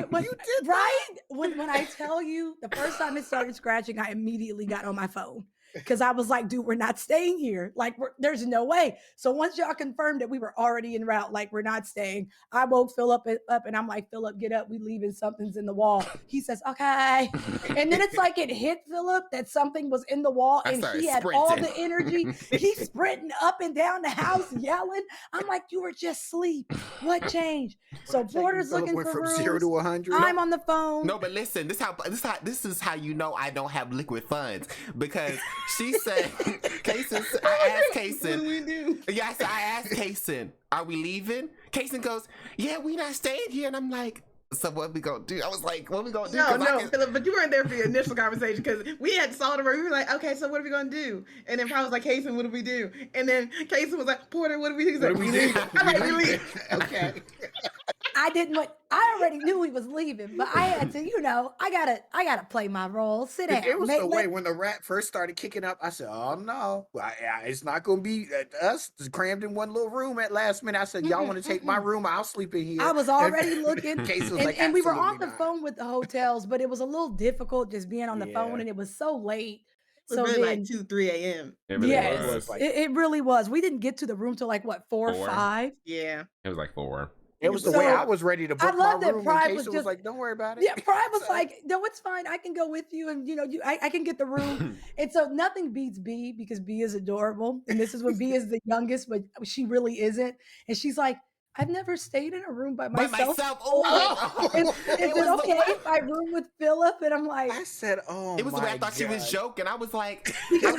when You did right when I tell you the first time it started scratching, I immediately got on my phone because I was like, dude, we're not staying here. Like, there's no way. So once y'all confirmed that we were already en route, like we're not staying, I woke Philip up and I'm like, Philip, get up. We leaving. Something's in the wall. He says, okay. And then it's like it hit Philip that something was in the wall, I and started he had all sprinting. the energy. He's sprinting up and down the house, yelling. I'm like, you were just asleep. What changed? So Porter's Philip looking went for from 0 rooms. to 100. I'm on the phone. No, but listen, this is how you know I don't have liquid funds, because she said, Kason, I asked What do Kason. we do? Yes, I asked Kason, are we leaving? Kason goes, yeah, we not staying here, and I'm like, so what we gonna do? I was like, what we gonna do? No, 'Cause I no, can- Philip, but you weren't there for the initial conversation because we had saw the room. We were like, okay, so what are we gonna do? And then Paul was like, Kason, what do we do? And then Kason was like, Porter, what do we do? He's What like, do we we do? leave. I'm like, we leave. Okay. I didn't want. I already knew he was leaving, but I had to, I gotta play my role. Sit down. It was Make- the let- way when the rat first started kicking up. I said, "Oh no, it's not going to be us crammed in one little room at last minute." I said, "Y'all want to take my room? I'll sleep in here." I was already looking, Case was and, like, and we were on "Absolutely the not." phone with the hotels, but it was a little difficult just being on the phone, Yeah. and it was so late. It was So really then, like 2, 3 a.m. It really yes, It was like- it really was. We didn't get to the room till like what 4 or 4. 5. Yeah. It was like 4. It was the way So, I was ready to I book my love that room, and Pride Case was was just- like, "Don't worry about it." Yeah, Pride was So- like, no, it's fine. I can go with you, and I can get the room. And so nothing beats B because B is adorable, and this is when B is the youngest, but she really isn't. And she's like, I've never stayed in a room by By myself. myself. Oh. Is It it was okay the- if I room with Philip? And I'm like, I said, "Oh, It was the way I my thought she was God." joking. I was like, because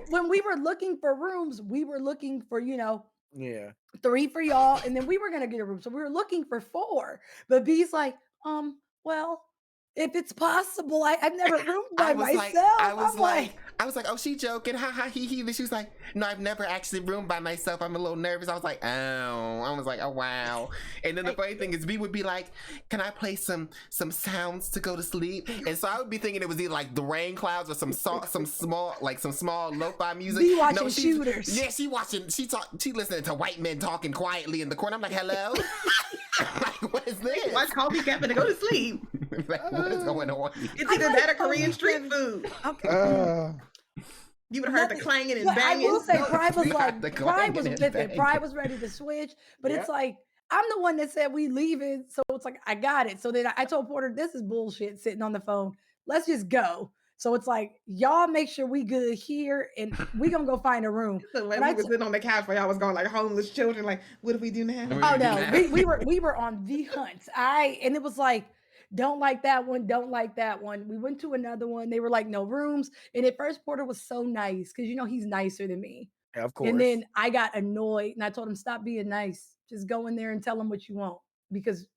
when we were looking for rooms, we were looking for Yeah. 3 for y'all, and then we were gonna get a room. So we were looking for 4. But B's like, well, if it's possible, I've never roomed by myself. I was I'm like, oh, she joking, ha ha, he he. Then she was like, no, I've never actually roomed by myself. I'm a little nervous. I was like, oh, I was like, oh wow. And then the funny thing is, B would be like, can I play some sounds to go to sleep? And so I would be thinking it was either like the rain clouds or some small lo-fi music. B watching she's- shooters. Yeah, she listening to white men talking quietly in the corner. I'm like, hello. Like, what is this? Watch Kobe Kevin to go to sleep. Like, what is going on? It's I either like that or Kobe Korean street Kevin. food. okay. You would have heard the Nothing- clanging and But I banging. will say, Pride was Not like, the Pride was clanging and with it. banging. Pride was ready to switch, but Yeah. it's like I'm the one that said we leaving, so it's like I got it. So then I told Porter, this is bullshit. Sitting on the phone, let's just go. So it's like, y'all make sure we good here and we gonna go find a room. So When like I we was t- sitting on the couch while y'all was going like homeless children. Like, what do we do now? What do oh we do no, now? we were on the hunt. And it was like, don't like that one, don't like that one. We went to another one. They were like, no rooms. And at first, Porter was so nice because he's nicer than me. Of And course. then I got annoyed and I told him, stop being nice. Just go in there and tell them what you want because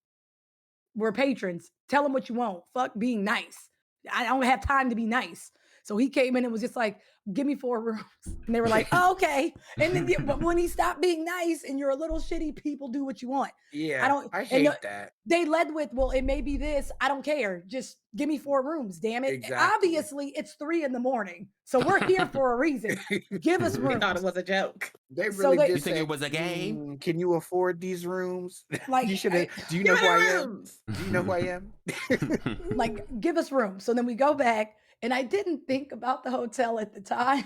we're patrons. Tell them what you want. Fuck being nice. I don't have time to be nice. So he came in and was just like, give me 4 rooms. And they were like, oh, okay. And then, but when he stopped being nice and you're a little shitty, people do what you want. I Yeah, don't, I and hate that. they led with, well, it may be this. I don't care. Just give me 4 rooms. Damn it. Exactly. Obviously, it's 3 a.m. So we're here for a reason. Give us They thought it rooms. was a joke. They So really they, You did think say, it was a game? Can you afford these rooms? like, You should have. Do you Give know me who I the am? rooms. Do you know who I am? like, give us room. So then we go back, and I didn't think about the hotel at the time.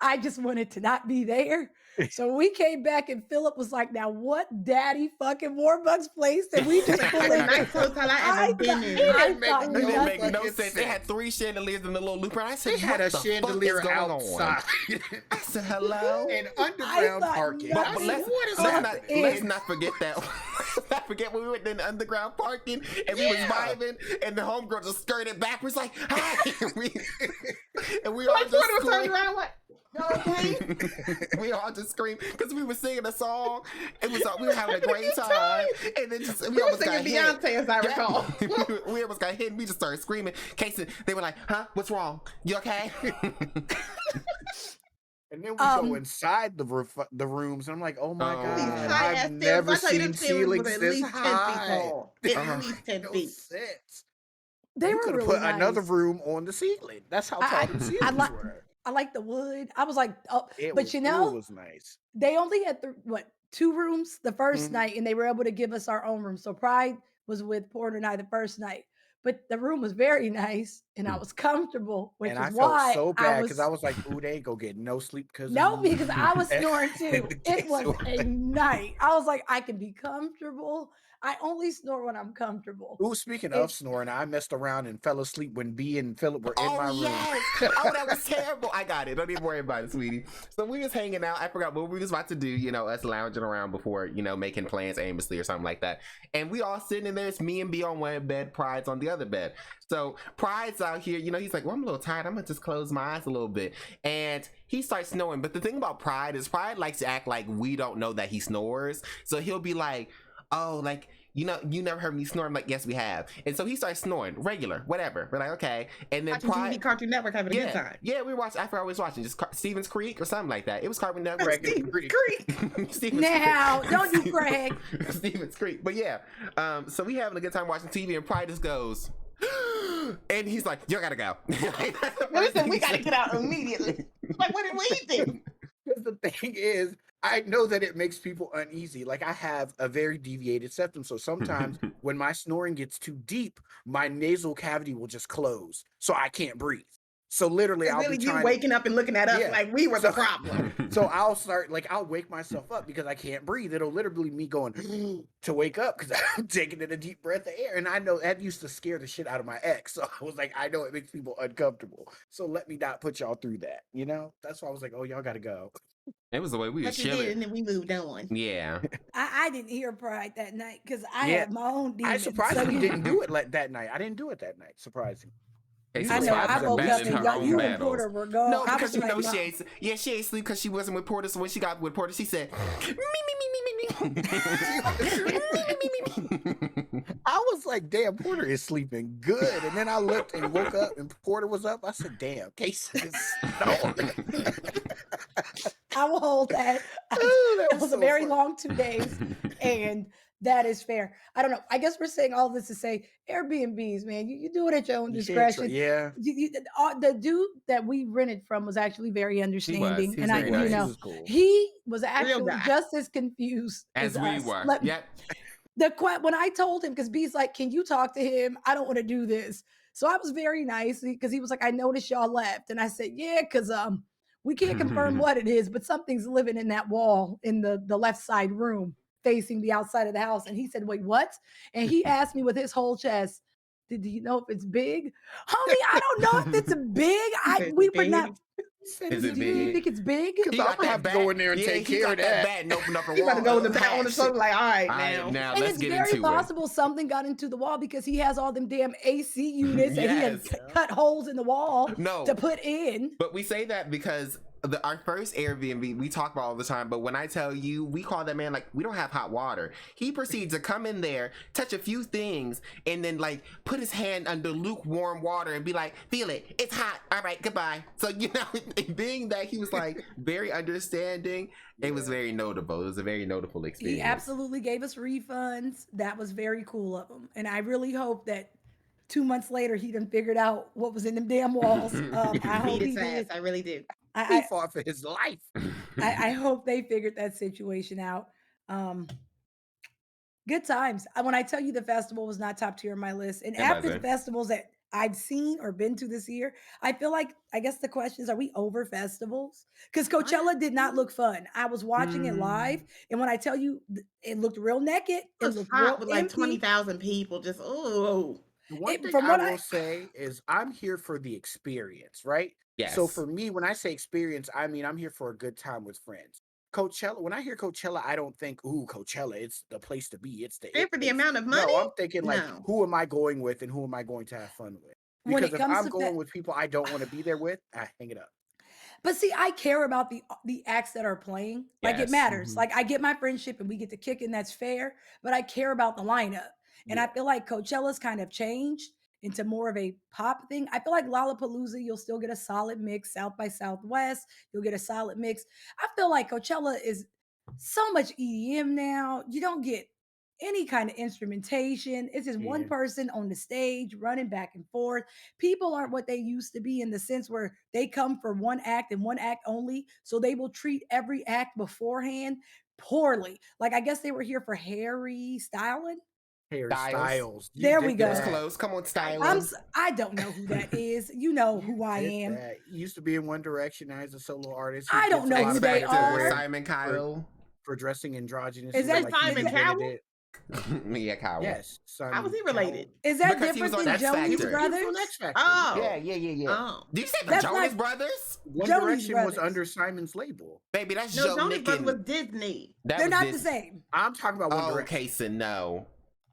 I just wanted to not be there. So we came back, and Philip was like, "Now, what daddy fucking Warbucks place that we just Like, pulled the in?" nicest hotel I ever been in. It I didn't make thought It no didn't make nothing. no fucking sense. They had 3 chandeliers in the little looper. And I said, They had what a the chandelier fuck is going outside on? I said, hello? and I underground thought parking. But, I but said, let's, what is let's happening? let's not forget that. Let's not forget when we went in the underground parking and we was Yeah. vibing and the homegirl just skirted backwards like, hi. And we all Like just Porter was turning screamed. around like, y'all okay? We all just screamed because we were singing a song. It was we were having a great time, and then just we We were almost got singing hit. Beyonce, as I recall. we almost got hit, and we just started screaming. Kason, they were like, "Huh? What's wrong? You okay?" And then we go Um, inside the rooms, and I'm like, oh my Oh. These god, high ass I've stairs. never I tell you, seen them ceilings was ceilings at this least 10 feet high. tall. At Uh-huh. least 10 No feet. sense. they You were could have really put another nice. room on the ceiling. That's how tall I the I ceilings like were. I like the wood. I was like, oh, but It was nice. they only had 2 rooms the first Mhm. night, and they were able to give us our own room. So Pride was with Porter and I the first night, but the room was very nice, and I was comfortable, which And is I felt why so I bad because I was was like, ooh, they ain't gonna get no sleep because of no, me. because I was snoring too. And It was Kason was a like, night. I was like, I can be comfortable. I only snore when I'm comfortable. ooh, speaking And of snoring, I messed around and fell asleep when B and Philip were in my Oh room. yes! Oh, that was terrible. I got it. Don't even worry about it, sweetie. So we was hanging out. I forgot what we was about to do. Us lounging around before, making plans aimlessly or something like that. And we all sitting in there. It's me and B on one bed, Pride's on the other bed. So Pride's out here. He's like, well, I'm a little tired. I'm gonna just close my eyes a little bit. And he starts snoring. But the thing about Pride is Pride likes to act like we don't know that he snores. So he'll be like, oh, like, you never heard me snore. I'm like, yes, we have. And so he starts snoring, regular, whatever. We're like, okay. And then Watching Pride, TV Cartoon Network having a good time. yeah, we watched. I forgot what we was watching, just Stevens Creek or something like that. It was Cartoon Network. Regular Stevens Creek. Creek. Stevens now, Creek. don't do Craig. Stevens Creek. But yeah, so we having a good time watching TV, and Pride just goes, and he's like, "You gotta go." Listen, we gotta get out immediately. Like, what did we do? Because the thing is, I know that it makes people uneasy. Like I have a very deviated septum, so sometimes when my snoring gets too deep, my nasal cavity will just close, so I can't breathe. So literally, It's I'll really be you trying. waking up and looking at us Yeah. like we were the So- problem. So I'll start I'll wake myself up because I can't breathe. It'll literally me going to wake up because I'm taking in a deep breath of air, and I know that used to scare the shit out of my ex. So I was like, I know it makes people uncomfortable. So let me not put y'all through that. That's why I was like, oh, y'all gotta go. It was the way we was But you did, chilling. and then we moved on. Yeah. I didn't hear Pride that night because I Yeah. had my own I demons. surprisingly didn't do it that night. I didn't do it that night. Surprising. Casey I was know. Pride I was woke up battling and her y'all, own you and battles. Porter were gone. No, I because was like, she ain't. Yeah, she ain't sleep because she wasn't with Porter. So when she got with Porter, she said, "Me, me, me, me, me, me, me, me, me, me." I was like, damn, Porter is sleeping good. And then I looked and woke up and Porter was up. I said, damn, Kason is snoring. I will hold that. Ooh, It was a so very funny. long 2 days, and that is fair. I don't know. I guess we're saying all this to say Airbnbs, man. You do it at your own You can't discretion. yeah. The dude that we rented from was actually very understanding, He and was I, very Yeah, you nice. he know, was cool. he was Real actually guy. just as confused As as we us. were. Yep. When I told him, because B's like, "Can you talk to him? I don't want to do this." So I was very nice because he was like, "I noticed y'all left," and I said, "Yeah, because we can't confirm what it is, but something's living in that wall in the left side room facing the outside of the house." And he said, "Wait, what?" And he asked me with his whole chest, Do you know if it's big? Homie, I don't know if it's big. Is We it were not. big? Is it Do you big? think it's big? Because He I'm got gonna that have to go in bat. there and Yeah, take he care of got that that. bat and open up a He about to go wall. on the back on the shoulder like, all right, All right, now. now And let's it's get very into possible something got into the wall because he has all them damn AC units and he had Yes. cut holes in the wall No. to put in. But we say that because our first Airbnb we talk about all the time, but when I tell you, we call that man like we don't have hot water. He proceeds to come in there, touch a few things, and then like put his hand under lukewarm water and be like, "Feel it, it's hot. All right, goodbye." So being that he was like very understanding, it was very notable. It was a very notable experience. He absolutely gave us refunds. That was very cool of him. And I really hope that 2 months later he done figured out what was in them damn walls. I hope Beat he its ass. did. I really do. He I, fought for his life. I hope they figured that situation out. Um, good times. When I tell you the festival was not top tier on my list, and It after the wasn't. festivals that I've seen or been to this year, I feel like I guess the question is, are we over festivals? Because Coachella did not look fun. I was watching it live, and when I tell you, it looked real naked. It It was looked hot real with like empty. 20,000 people. Just, oh. The one thing From I what will I say is I'm here for the experience, right? So Yes. for me, when I say experience, I mean I'm here for a good time with friends. Coachella, when I hear Coachella, I don't think, ooh, Coachella, it's the place to be. It's the And it for the place. amount of No, money? I'm thinking like, No. who am I going with and who am I going to have fun with? when Because it if comes I'm to going with people I don't want to be there with, I hang it up. But see, I care about the acts that are playing. Like it Yes. matters. Mhm. Like I get my friendship and we get to kick and that's fair, but I care about the lineup. And I Yeah. feel like Coachella's kind of changed into more of a pop thing. I feel like Lollapalooza, you'll still get a solid mix. South by Southwest, you'll get a solid mix. I feel like Coachella is so much EDM now. You don't get any kind of instrumentation. It's just one Yeah. person on the stage running back and forth. People aren't what they used to be in the sense where they come for one act and one act only. So they will treat every act beforehand poorly. Like I guess they were here for Harry Styling. Harry Styles. Styles. You There we did go. That's that. close. Come on, I'm styling. I don't know who that is. You know You who I did am. that. He used to be in One Direction. Now he's a solo artist. He I don't gets a know lot who of they credit for are. Simon for Kyle. for dressing androgynously. Is that like he Simon invented Cowell? it. Yeah, Kyle. Yes, How was Simon he related? Cowell. Is that Because he was different on than X Jonas Factor. He was Brothers? on X Factor. Oh. Yeah. Oh. Do you say the That's Jonas not- Brothers? One Jonas Direction was Brothers. under Simon's label. Baby, that's No, Joe Jonas Nick Brothers and was Disney. that They're was not this- the same. I'm talking about One Oh, Direction. Kason, no.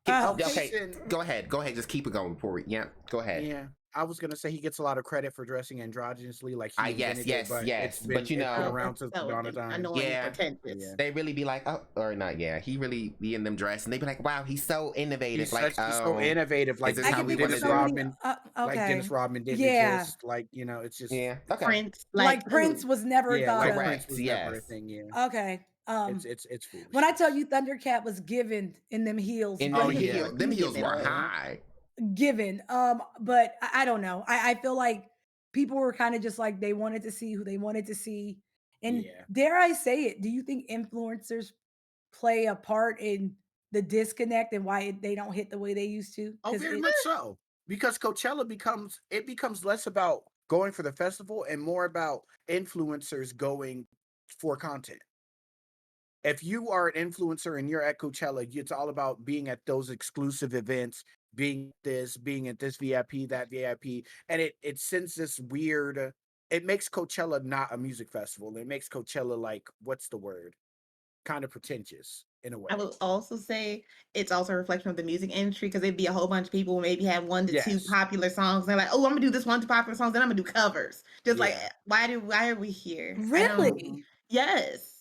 Oh. Okay, Kason- go ahead. Go ahead. Just keep it going before we. Yeah, go ahead. Yeah, I was gonna say he gets a lot of credit for dressing androgynously, like he Yes, invented yes, it, but yes. it's been, But you it's been know- around since the dawn of time. Annoying, Yeah. pretentious. Yeah. They really be like, oh, or not? Yeah, he really be in them dressed, and they be like, wow, he's so innovative. He's like, so innovative, like this I how can we think of wanna so do many. Rodman, like Okay. Dennis Rodman didn't Yeah. exist. Like it's just Yeah. Okay. Prince. Like Prince ooh. was never yeah, thought like of. Prince was never a Yes. thing. Yeah, Okay. it's foolish. When I tell you Thundercat was given in them heels, And Oh, them, yeah. heel, them You heels give were it all. high. given. But I don't know. I feel like people were kind of just like they wanted to see who they wanted to see. And Yeah. dare I say it, do you think influencers play a part in the disconnect and why they don't hit the way they used to? Oh, 'Cause very it- much so. Because Coachella becomes less about going for the festival and more about influencers going for content. If you are an influencer and you're at Coachella, it's all about being at those exclusive events, being at this VIP, that VIP, and it sends this weird. It makes Coachella not a music festival. It makes Coachella like what's the word? Kind of pretentious in a way. I will also say it's also a reflection of the music industry because it'd be a whole bunch of people who maybe have 1 to 2 Yes. popular songs. They're like, oh, I'm gonna do this 1 to popular songs, then I'm gonna do covers. Just like, Yeah. why are we here? I don't- Really? Yes.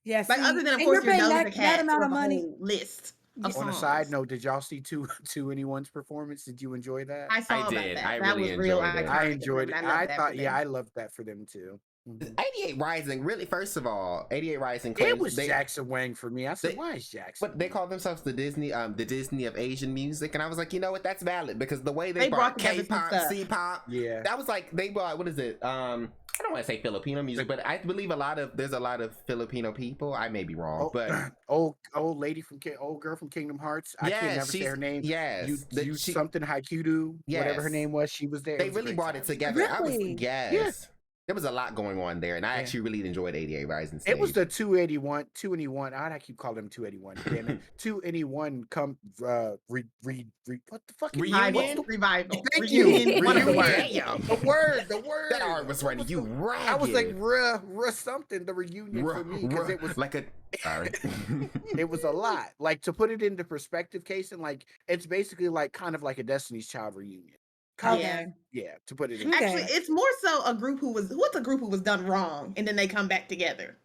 Yeah, Like see, other than of and course you're your paying Doja that Cat amount or of the money. whole list of On a songs. side note, did y'all see two anyone's performance? Did you enjoy that? I saw about did. that. I That really was real enjoyed it. iconic. I of enjoyed it. them, and I loved that thought, for yeah, them. I loved that for them too. Mhm. 88 Rising, really, first of all, 88 Rising It claims was they, Jackson Wang for me. I said, they- why is Jackson? but they call themselves the Disney of Asian music, and I was like, you know what, that's valid because the way they, They brought brought together some K-pop, stuff. C-pop, Yeah. that was like they brought what is it? I don't want to say Filipino music, but I believe there's a lot of Filipino people. I may be wrong, Oh, but old lady from old girl from Kingdom Hearts. I yes, can't never say she's- her name. yes, you something Haikyuu, whatever her Yes. name was. She was there. they was a really great brought it time. together. I was Really? yes. there was a lot going on there, and I Yeah. actually really enjoyed 88 Rising It was Stage. the 281. I keep calling him 281. Damn it, 281. What the fuck? Reunion? Revival. Thank you. Reunion. One of the Reunion. words. Damn. The word. That art was running you ragged. I was like, ruh something. The reunion for me because it was like a. Sorry. it was a lot. Like, to put it into perspective, Kason, like, it's basically like kind of like a Destiny's Child reunion. Kind Yeah. of, yeah. To put it in, Actually, Okay. it's more so a group what's a group who was done wrong and then they come back together.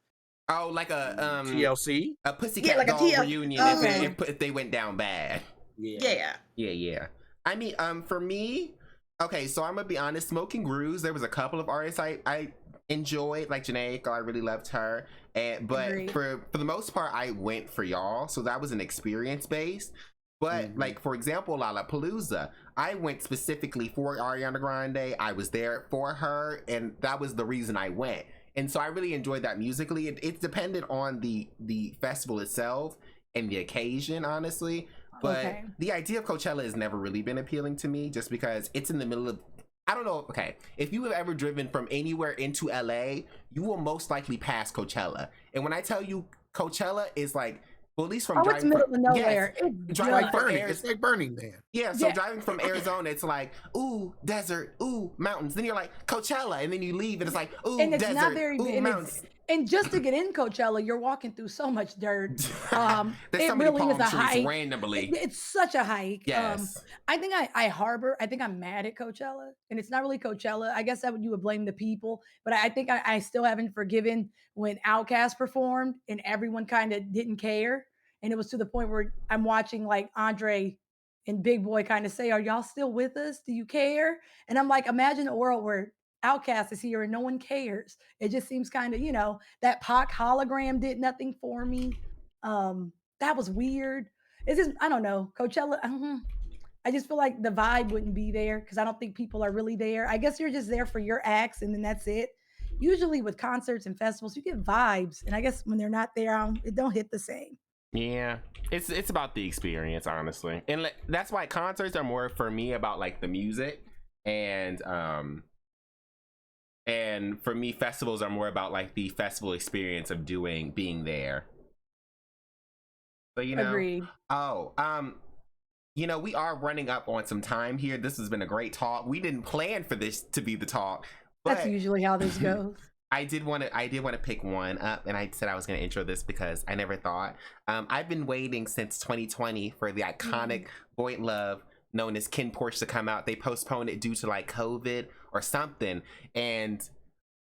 Oh, like a TLC. a Pussycat like a Doll TL reunion Okay. if they went down bad. Yeah. Yeah. I mean, for me, okay, so I'm gonna be honest. Smoking Grooves, there was a couple of artists I enjoyed, like Janae. I really loved her, but Agreed. for the most part, I went for y'all. So that was an experience based. But like, for example, Lollapalooza, I went specifically for Ariana Grande. I was there for her, and that was the reason I went. And so I really enjoyed that musically. It's dependent on the festival itself and the occasion, honestly. But Okay. the idea of Coachella has never really been appealing to me, just because it's in the middle of. I don't know. Okay, if you have ever driven from anywhere into LA, you will most likely pass Coachella. And when I tell you Coachella is like, well, at least from Oh, it's driving middle from, of nowhere. yes, It's driving just- Like from Burning. Arizona. It's like Burning Man. Yeah, so Yeah. driving from Arizona, it's like, ooh, desert, ooh, mountains. Then you're like, Coachella, and then you leave, and it's like, ooh, and it's desert, not very ooh, and, mountains. and just to get in Coachella, you're walking through so much dirt. There's It so many really palm is a trees hike. randomly. It's such a hike. Yes. I think I think I'm mad at Coachella, and it's not really Coachella. I guess you would blame the people, but I think I still haven't forgiven when Outkast performed and everyone kind of didn't care, and it was to the point where I'm watching like Andre and Big Boy kind of say, "Are y'all still with us? Do you care?" And I'm like, imagine a world where Outcast is here and no one cares. It just seems kind of, that Pac hologram did nothing for me. That was weird. It's just, I don't know. Coachella, I just feel like the vibe wouldn't be there because I don't think people are really there. I guess you're just there for your acts and then that's it. Usually with concerts and festivals, you get vibes. And I guess when they're not there, it don't hit the same. Yeah, it's about the experience, honestly, and that's why concerts are more for me about like the music, and for me, festivals are more about like the festival experience of being there. So Agreed. we are running up on some time here. This has been a great talk. We didn't plan for this to be the talk, but That's usually how this goes. I did want to pick one up, and I said I was going to intro this because I never thought. I've been waiting since 2020 for the iconic Boy Love known as Ken Porsche to come out. They postponed it due to like COVID or something, and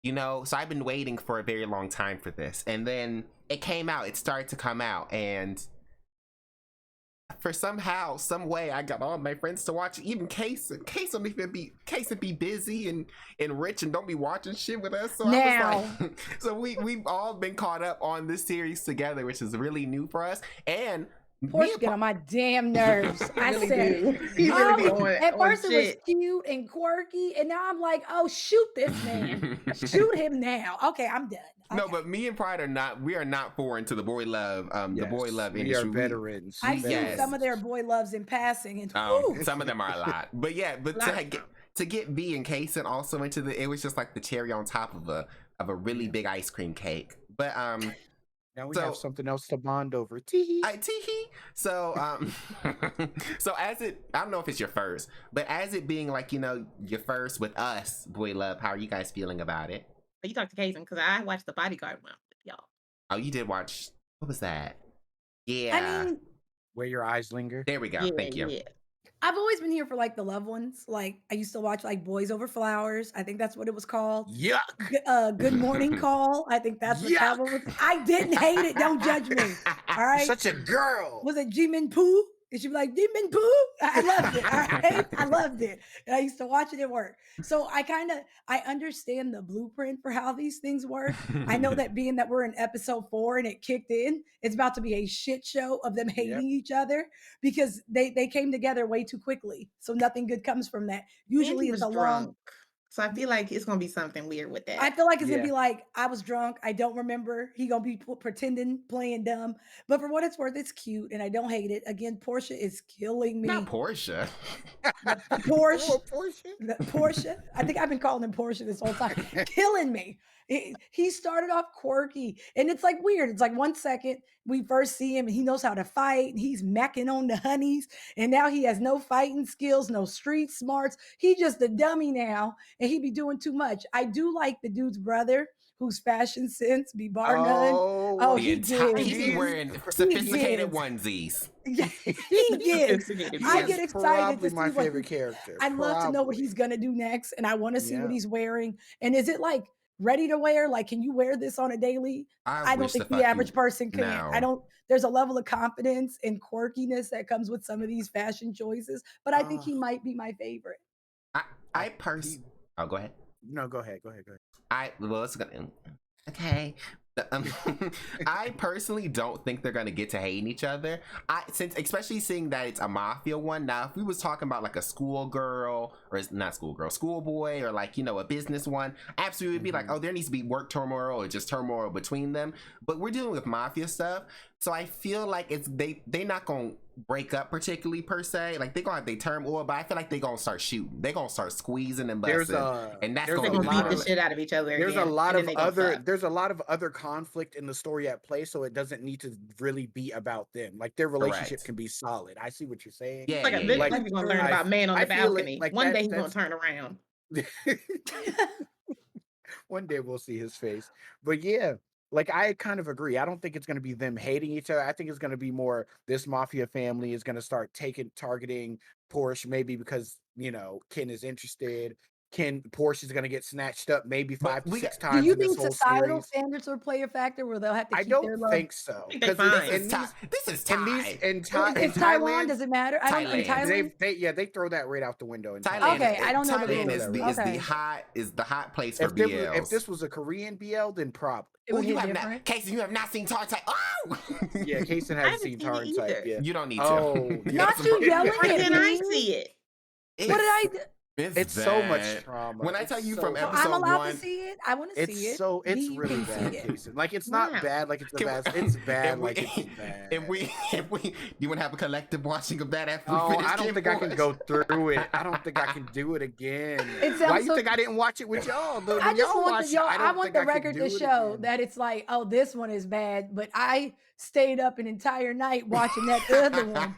so I've been waiting for a very long time for this, and then it came out. It started to come out, and for some way, I got all my friends to watch it. Even Kason. Kason be busy and rich and don't be watching shit with us. So Now. I was like, so we've all been caught up on this series together, which is really new for us. And Porsche get on my damn nerves. I really said, do. He really be on at first it was shit. cute and quirky, and now I'm like, oh, shoot this man. Shoot him now. Okay, I'm done. No, Okay. but me and Pride are not foreign to the Boy Love, the Boy Love We industry. are veterans. I've seen Yes. some of their boy loves in passing, and whew, Some of them are a lot, but yeah, but to get B and Kason also into it was just like the cherry on top of a really big ice cream cake. But Now we So- have something else to bond over. Tee. Teehee. So so I don't know if it's your first, but as it being like your first with us, Boy Love, how are you guys feeling about it? You talk to Kason because I watched the Bodyguard one with y'all. Oh, you did watch, what was that? Yeah, I mean, Where your eyes linger. there we go. Thank you. Yeah. I've always been here for like the loved ones. Like I used to watch like Boys Over Flowers. I think that's what it was called. Yuck. Good Morning Call. I think that's what that one was. I didn't hate it. Don't judge me. All right. Such a girl. Was it Jimin Poo? And she'd be like, Jimin Poo? I loved it. All right. I loved it. And I used to watch it at work. So I understand the blueprint for how these things work. I know that being that we're in episode 4 and it kicked in, it's about to be a shit show of them hating each other because they came together way too quickly. So nothing good comes from that. And Usually he it's was a drunk long So I feel like it's gonna be something weird with I that. feel like it's gonna Yeah. be like, I was drunk, I don't remember. He gonna be pretending, playing dumb. But for what it's worth, it's cute, and I don't hate it. Again, Portia is killing Not me. Portia. The Porsche, Poor Portia. the Portia. I think I've been calling him Portia this whole time. Killing me. He started off quirky, and it's like weird. It's like 1 second we first see him, and he knows how to fight, and he's macking on the honeys, and now he has no fighting skills, no street smarts. He just a dummy now, and he be doing too much. I do like the dude's brother, whose fashion sense be bar none. Oh, Oh, The he entire gives. he be he is. wearing He sophisticated gives. onesies. He gives. Sophisticated He I ones. get is excited probably to my see what favorite character. I'd love to know what Probably. he's gonna do next, and I want to see what Yeah. he's wearing. And is it like ready to wear? Like, can you wear this on a daily? I I don't wish the think the fuck average you person can. I no. don't. There's a level of confidence and quirkiness that comes with some of these fashion choices, but I think Uh, he might be my favorite. I I I pers he Oh, go ahead. no. Go ahead. Go ahead. Go Well, it's gonna okay. Um, I personally don't think they're gonna get to hating each other. Since especially seeing that it's a mafia one. Now, if we was talking about like a schoolgirl or it's not schoolgirl, schoolboy, or like a business one, absolutely would be like, Mhm. oh, there needs to be work turmoil or just turmoil between them. But we're dealing with mafia stuff, so I feel like they not gonna break up particularly per se. Like they gonna have their turmoil, but I feel like they gonna start shooting. They gonna start squeezing and There's busting, a and that's there's They're a gonna be gonna beat lot the of good. shit out of each other there's a again, lot and then of they gonna other fuck. there's a lot of other conflict in the story at play, so it doesn't need to really be about them. Like their relationship Correct. can be solid. I see what you're saying. Yeah, Like yeah, yeah. Like eventually we're gonna learn True. I about man on I the feel it balcony. like One day he's gonna that's turn around. one day we'll see his face. But yeah, like I kind of agree. I don't think it's going to be them hating each other. I think it's going to be more this mafia family is going to start targeting Porsche maybe because, Ken is interested. Porsche is going to get snatched up maybe But 5 to we got 6 Do times you in this think whole societal series. standards will play a factor where they'll have to I keep don't their love? think so I think they because fine. this in is these this is in these Thai. in Is Taiwan? Thailand Does it matter? I don't. In Thailand. Thailand. they throw that right out the window in Thailand. Thailand. Okay, I don't know the They Thailand throw rules. that is right the out is the the Okay, window. hot place for If BLs. this was a Korean BL, then probably. it Oh, would you hit have not, different. Casey. You have not seen Tar Type. Oh, Yeah, Kason I hasn't haven't seen seen Tar it Type either. yet. you don't need to. Oh, You yeah. got Not you yelling Why at can't I me. see it? What did I It's do? It's so much bad. trauma. When I It's tell you so from So bad. I'm episode allowed to one, see it. I want to see it. It's Me, you really can't see bad, it. Kason. Like it's not Wow. bad like it's the can best. It's if bad we like it's bad. if we you want to have a collective watching of that after we Oh, finish I don't Game think I can Boys? go through it. I don't think I can do it again. It Why sounds you so. think I didn't watch it with y'all? I When just y'all want watched the it, y'all. I I don't want think the I can record do to it show again. that it's like, oh, this one is bad, but I stayed up an entire night watching that other one,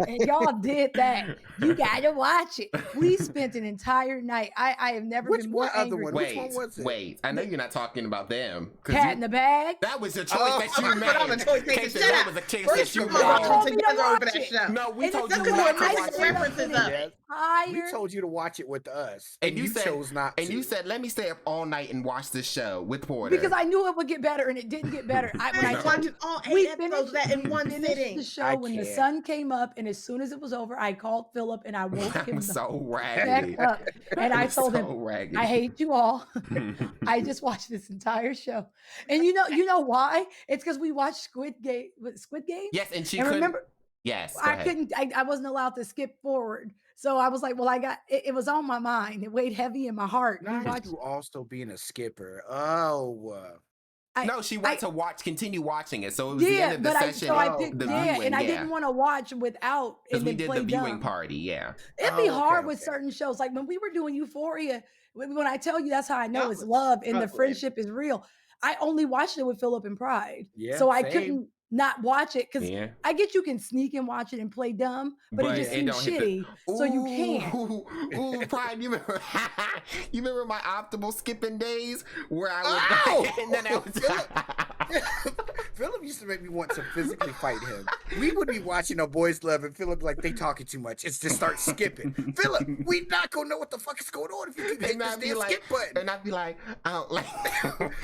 and y'all did that. You gotta watch it. We spent an entire night. I have never been more What other angry. one? Which one was it? Wait. I know you're not talking about them. 'Cause Cat in the bag. that was your choice Oh, that you That was made. a choice they Casey, said. Shut that up. was a choice First that you of Y'all all, made. told me to together over watch that it. show. No, we And told it's you okay. not to I watch see it. references of it. We Tired. told you to watch it with us, And and you you said chose not to. And you said, "Let me stay up all night and watch this show with Porter." Because I knew it would get better, and it didn't get better. When I I No. told watched you, all we 8 episodes of that in one finished sitting. the show I when the can't. sun came up, and as soon as it was over, I called Philip and I woke That him was the so heck raggedy. up, and That I was told him, so raggedy. I hate you all. I just watched this entire show, and you know why? It's because we watched Squid Game, Yes, and she and couldn't. remember, Yes, go I ahead. couldn't, I wasn't allowed to skip forward, so I was like, well, I got it was on my mind. It weighed heavy in my heart. We Not watched. you also being a skipper. Oh, I No, she I wanted to continue watching it, so it was the end yeah, of the but I session. so I Oh, picked The yeah, viewing, and I yeah, didn't want to watch without because and we then did play the viewing dumb. party. Yeah, It'd be oh, hard okay, with okay. certain shows. Like when we were doing Euphoria, when I tell you that's how I know Y'all it's was love and the struggling. friendship is real. I only watched it with Philip and Pride. Yeah, So I same. couldn't not watch it because yeah. I get you can sneak and watch it and play dumb, but it But just Yeah. it seems don't hit the. shitty. So you can't. Ooh, Prime. You remember? You remember my optimal skipping days where I would, Ow! and then I was. Philip used to make me want to physically fight him. We would be watching A Boys Love, and Philip like they talking too much. It's just start skipping. Philip, we not gonna know what the fuck is going on if you keep hitting And this I'd be damn like, skip button. and I'd be like, I don't like.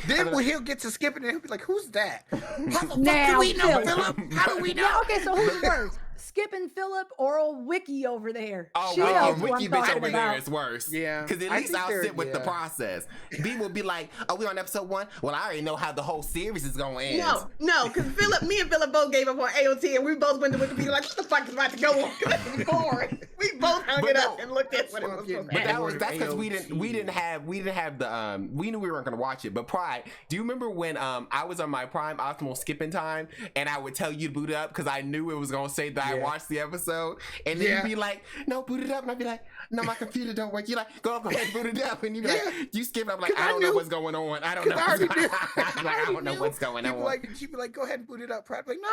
Then I'd when be he'll get to skipping, and he'll be like, "Who's that? How the fuck do Now, we know, Philip. Philip? How do we know?" Yeah, okay, so who's worse? Skip and Philip or old Wiki over there. Oh, She knows who Wiki I'm bitch talking over there about. is worse. Yeah, Because at I least think I'll they're- sit with the yeah. process. B will be like, "Oh, we on episode 1? Well, I already know how the whole series is gonna end." No, because me and Philip both gave up on AOT, and we both went to Wikipedia like, what the fuck is about to go on? Because this is boring. We both hung But it up no, and looked at what it was fucking supposed to But be. that's because we AOT. didn't have the we knew we weren't gonna watch it. But Pride, do you remember when I was on my Prime optimal skipping time and I would tell you to boot it up because I knew it was gonna say that I Yeah. watched the episode, and then Yeah. you'd be like, "No, boot it up," and I'd be like, "No, my computer don't work." You're like, "Go ahead, boot it up," and you'd be Yeah. like, "You skip it." I'm like, 'Cause I I don't know knew- what's going on. I don't know. Because I already knew. I'm like, I don't know what's going on. She'd be like, go ahead and boot it up. Pride like, no.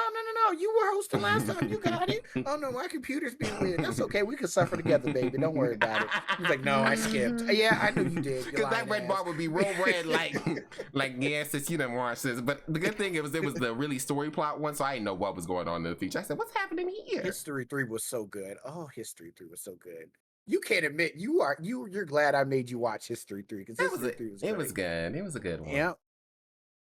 You were hosting last time. You got it. Oh no, my computer's being weird. That's okay. We can suffer together, baby. Don't worry about it. He's like, no, I skipped. Mhm. Yeah, I know you did. You Because that lying red ass. bar would be real red, like yeah, since you didn't watch this. But the good thing it was the really story plot one, so I didn't know what was going on in the future. I said, "What's happening here?" History 3 was so good. Oh, History 3 was so good. You can't admit you're glad I made you watch History 3 because That was History 3 was it was great. good. It was a good one. Yeah.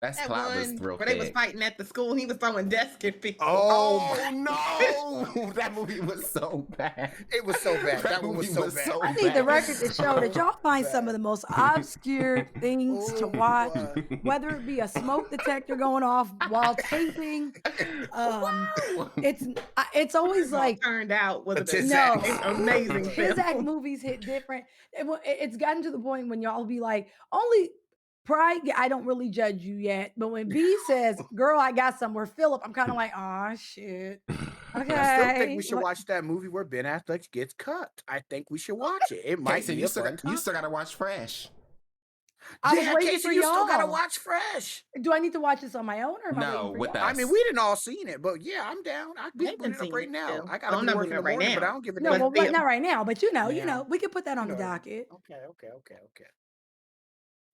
That That plot was one real where they was thick. fighting at the school, and he was throwing desks at people. Oh, no! That movie was so bad. it was so bad. That one was movie so bad. I need the bad. record to show that y'all find some of the most obscure things to Oh, watch, boy. whether it be a smoke detector going off while taping. It's always All like turned out was A a Tizak. it's amazing film. Tizak movies hit different. It's gotten to the point when y'all be like, only Pride, I don't really judge you yet. But when B says, girl, I got somewhere, Philip, I'm kind of like, oh shit. Okay. I still think we should What- watch that movie where Ben Affleck gets cut. I think we should watch it. It might Kason, be you a still fun you still time. gotta watch Fresh. I was Yeah, waiting Casey, for you still gotta y'all. watch Fresh. Do I need to watch this on my own or am I No, waiting for with y'all? us. I mean, we didn't all seen it, but yeah, I'm down. We can Nathan put it up seen right it now. still. I Oh, gotta I'm be not working putting in it the right morning, but I now. don't give a No, damn. well, But still. not right now, but you know, Yeah. we could put that on the You know. docket. Okay.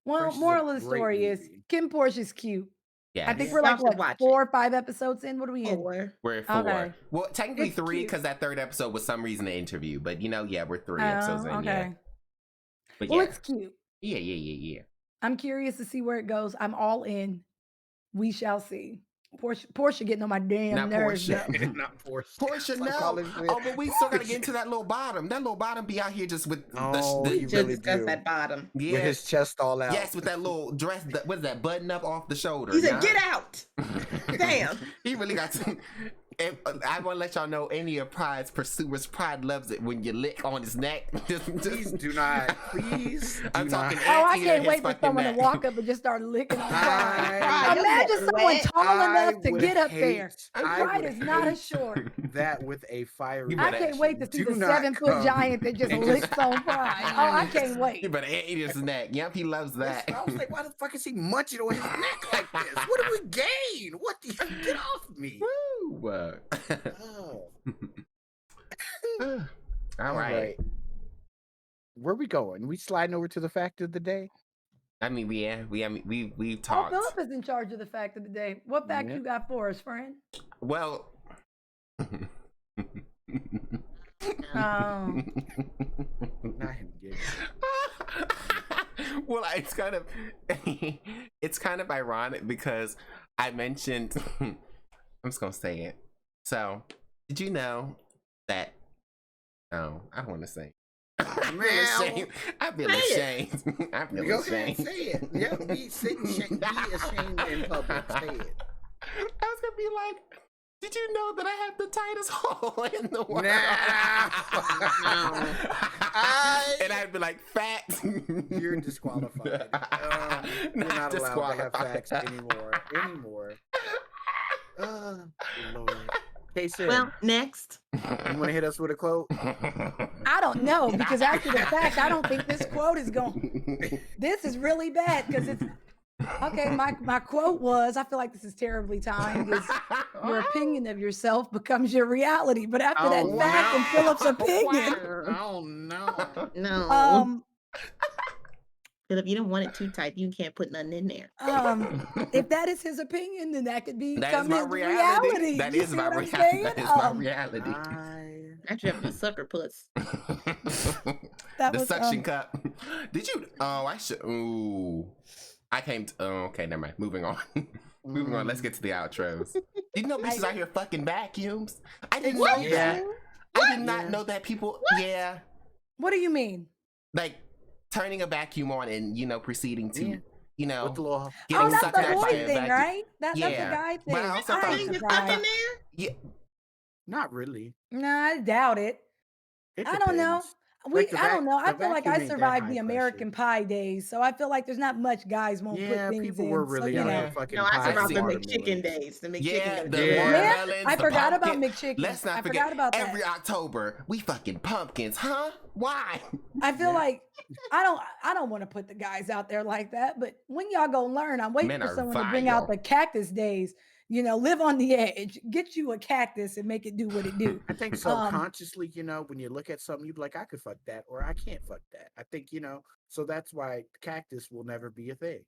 Well, Fresh is a moral of the great story is movie. Kim Portia's cute. Yeah, I think Yeah. we're like Y'all should what, watch 4 or 5 episodes in. What are we in? Or we're at 4. Okay. Well, technically It's 3 cute. because that third episode was some reason an interview. But yeah, we're 3 episodes in. Okay. Yeah, but Well, yeah, it's cute. yeah. I'm curious to see where it goes. I'm all in. We shall see. Portia getting on my damn Not nerves. Portia. though. Not Portia. Portia, Fuck no. all this shit. Oh, but we still gotta get into that little bottom. That little bottom be out here just with Oh, we you just really discussed do. that bottom. yeah. With his chest all out. Yes, with that little dress. What is that? Button up off the shoulder. He said, yeah? "Get out!" Damn. He really got to. And I want to let y'all know, any of Pride's pursuers, Pride loves it when you lick on his neck. Please do not. Please do I'm not. talking Oh, I Anteater can't his wait for fucking someone to neck. walk up and just start licking on Pride. I- Imagine someone Wet. tall I enough to would get up hate- there. I Pride would is not a hate short. that with a fiery. You I better can't wait to see do the not 7-foot come giant that just and licks just- on Pride. Oh, I can't You wait. better eat his neck. Yep, he loves that. I was like, why the fuck is he munching on his neck like this? What do we gain? What do you get off me? Woo! Oh. All right. Where we going? We sliding over to the fact of the day? I mean, we've Oh, talked. Philip is in charge of the fact of the day. What fact Yeah. you got for us, friend? Well. Um, Not him getting. Well, it's kind of ironic because I mentioned I'm just gonna say it. So, did you know that? Oh, I don't want to say. I feel Meow. ashamed. I feel Say it. ashamed. I feel Go ahead, ashamed. say it. Yeah, be ashamed in public. Say it. I was gonna be like, did you know that I have the tightest hole in the world? And I'd be like, facts. You're disqualified. You're not allowed to have facts anymore. Lord. Kason, Well, next. you want to hit us with a quote? I don't know because after the fact, I don't think this quote is going. This is really bad because it's okay. My quote was, I feel like this is terribly timed. Is your opinion of yourself becomes your reality. But after that Oh, fact and Philip's opinion, Oh no. No. Philip, you don't want it too tight. You can't put nothing in there. if that is his opinion, then that could That is become my his reality. reality. That You is see my what I'm reality. saying? That is my reality. Actually, have to sucker puts. That The was, suction cup. Did you? Oh, I should. Ooh, I came. To, oh, okay, never mind. Moving on. Moving on. Let's get to the outros. Did you know bitches out here fucking vacuums? I didn't What? know Yeah. that. I did not Yeah. know that people. Yeah, What do you mean? like turning a vacuum on and proceeding to Yeah. you know With the little Oh, getting that's sucked the up by boy a thing, vacuum. right? That's a Yeah. guy But I thing. also I thought- ain't Thing is stuck in surprised. there. Yeah, not really. Nah, I doubt it. It I don't know. depends. Like the I don't know. I the feel like vacuum I ain't that survived high the pressure. American Pie days, so I feel like there's not much guys won't put Yeah, things people were in. So really you out know, here Yeah. fucking No, I pie survived the watermelons. McChicken days. The McChicken yeah, days. the Yeah. watermelons. I the forgot about pumpkin. McChicken. Let's not I forget. forgot about that. Every October, we fucking pumpkins, huh? Why? I feel Yeah. like I don't want to put the guys out there like that, but when y'all gonna learn, I'm waiting Men for are someone to bring out vile. the cactus days. You know, live on the edge, get you a cactus and make it do what it do. I think subconsciously, when you look at something, you be like, I could fuck that, or I can't fuck that. I think, so that's why cactus will never be a thing,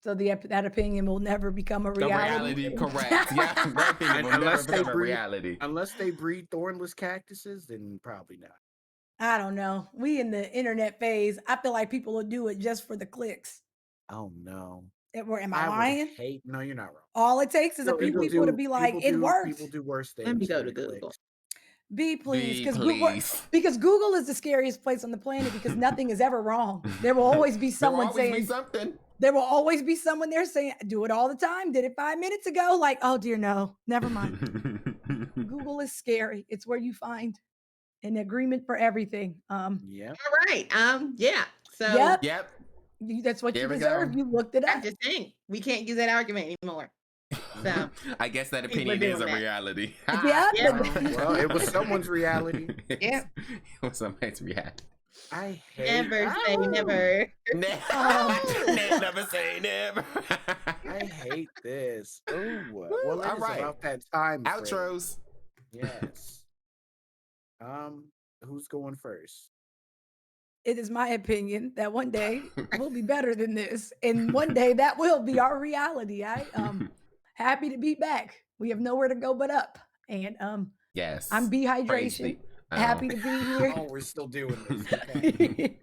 So that opinion will never become a The reality. reality, correct. Yeah, that opinion will never Unless they become a breed- reality. Unless they breed thornless cactuses, then probably not. I don't know. We in the internet phase. I feel like people will do it just for the clicks. Oh no. Am I I would lying? hate. No, you're not wrong. All it takes is a Go to few Google. people to be like, it works. People do worse things. Let me go for to the Google. clicks. Be please, Be because please. Google is the scariest place on the planet because nothing is ever wrong. There will always be There will someone always be saying something. there will always be someone there saying, do it all the time. Did it 5 minutes ago? Like, oh dear, no, never mind. Google is scary. It's where you find an agreement for everything. Yeah. All right. Yeah. So Yep. Yep. That's what There you we deserve. go. You looked it I'm up. just saying we can't use that argument anymore. So I guess that Think we're opinion is a doing that. reality. Yeah, Yeah. Well, it was someone's reality. Yeah. It was someone's reality. I hate. never say Ow! never. Never say never. I hate this. Oh, well, Woo, it all is right. about that time. Fred. Outros. Yes. Who's going first? It is my opinion that one day we'll be better than this, and one day that will be our reality. Happy to be back. We have nowhere to go but up, and Yes. I'm Praise dehydration. the- Happy to be here. Oh, we're still doing this. Okay.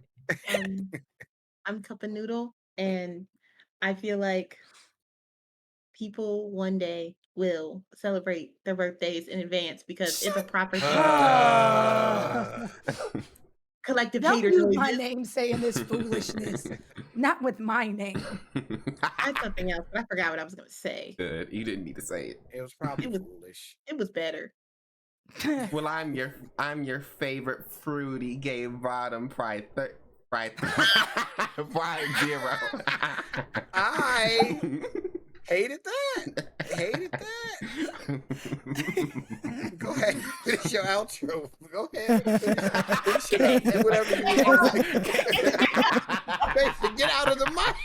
I'm Cup of Noodle, and I feel like people one day will celebrate their birthdays in advance because it's a proper thing. Collective Don't hater use my noises. name saying this foolishness. Not with my name. I had something else, but I forgot what I was going to say. Good. You didn't need to say it. It was probably It was- foolish. It was better. Well, I'm your favorite fruity gay bottom pride pride zero. I hated that. Hated that. Go ahead. Finish your outro. Go ahead. Finish it up. Do whatever you want. Mason, get out of the mic.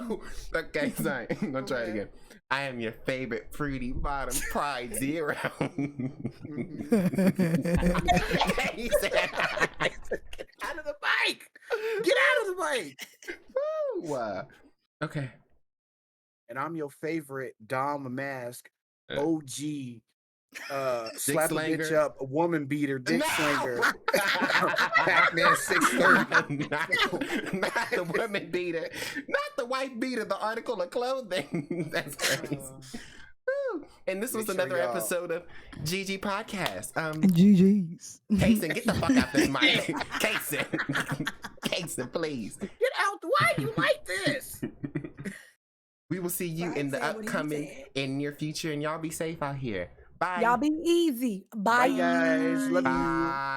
Woo! Okay, sorry. I'm gonna try it again. I am your favorite fruity bottom pride zero. Get out of the mic. Get out of the mic. Woo! Okay. And I'm your favorite Dom Mask Uh. OG slap a bitch slinger. up, a woman beater, dick No! slinger, Pac-Man 630. Not the woman beater, not the wife beater, the article of clothing. That's crazy. Woo. And this was Make sure another y'all- episode of GG Podcast. GG's. Kason, get the fuck out this mic. Kason. Kason, please. Get out. Why you like this? We will see you Right, in the say what he upcoming said. and near future, and y'all be safe out here. Bye. Y'all be easy. Bye. Bye, guys. Love you. Bye.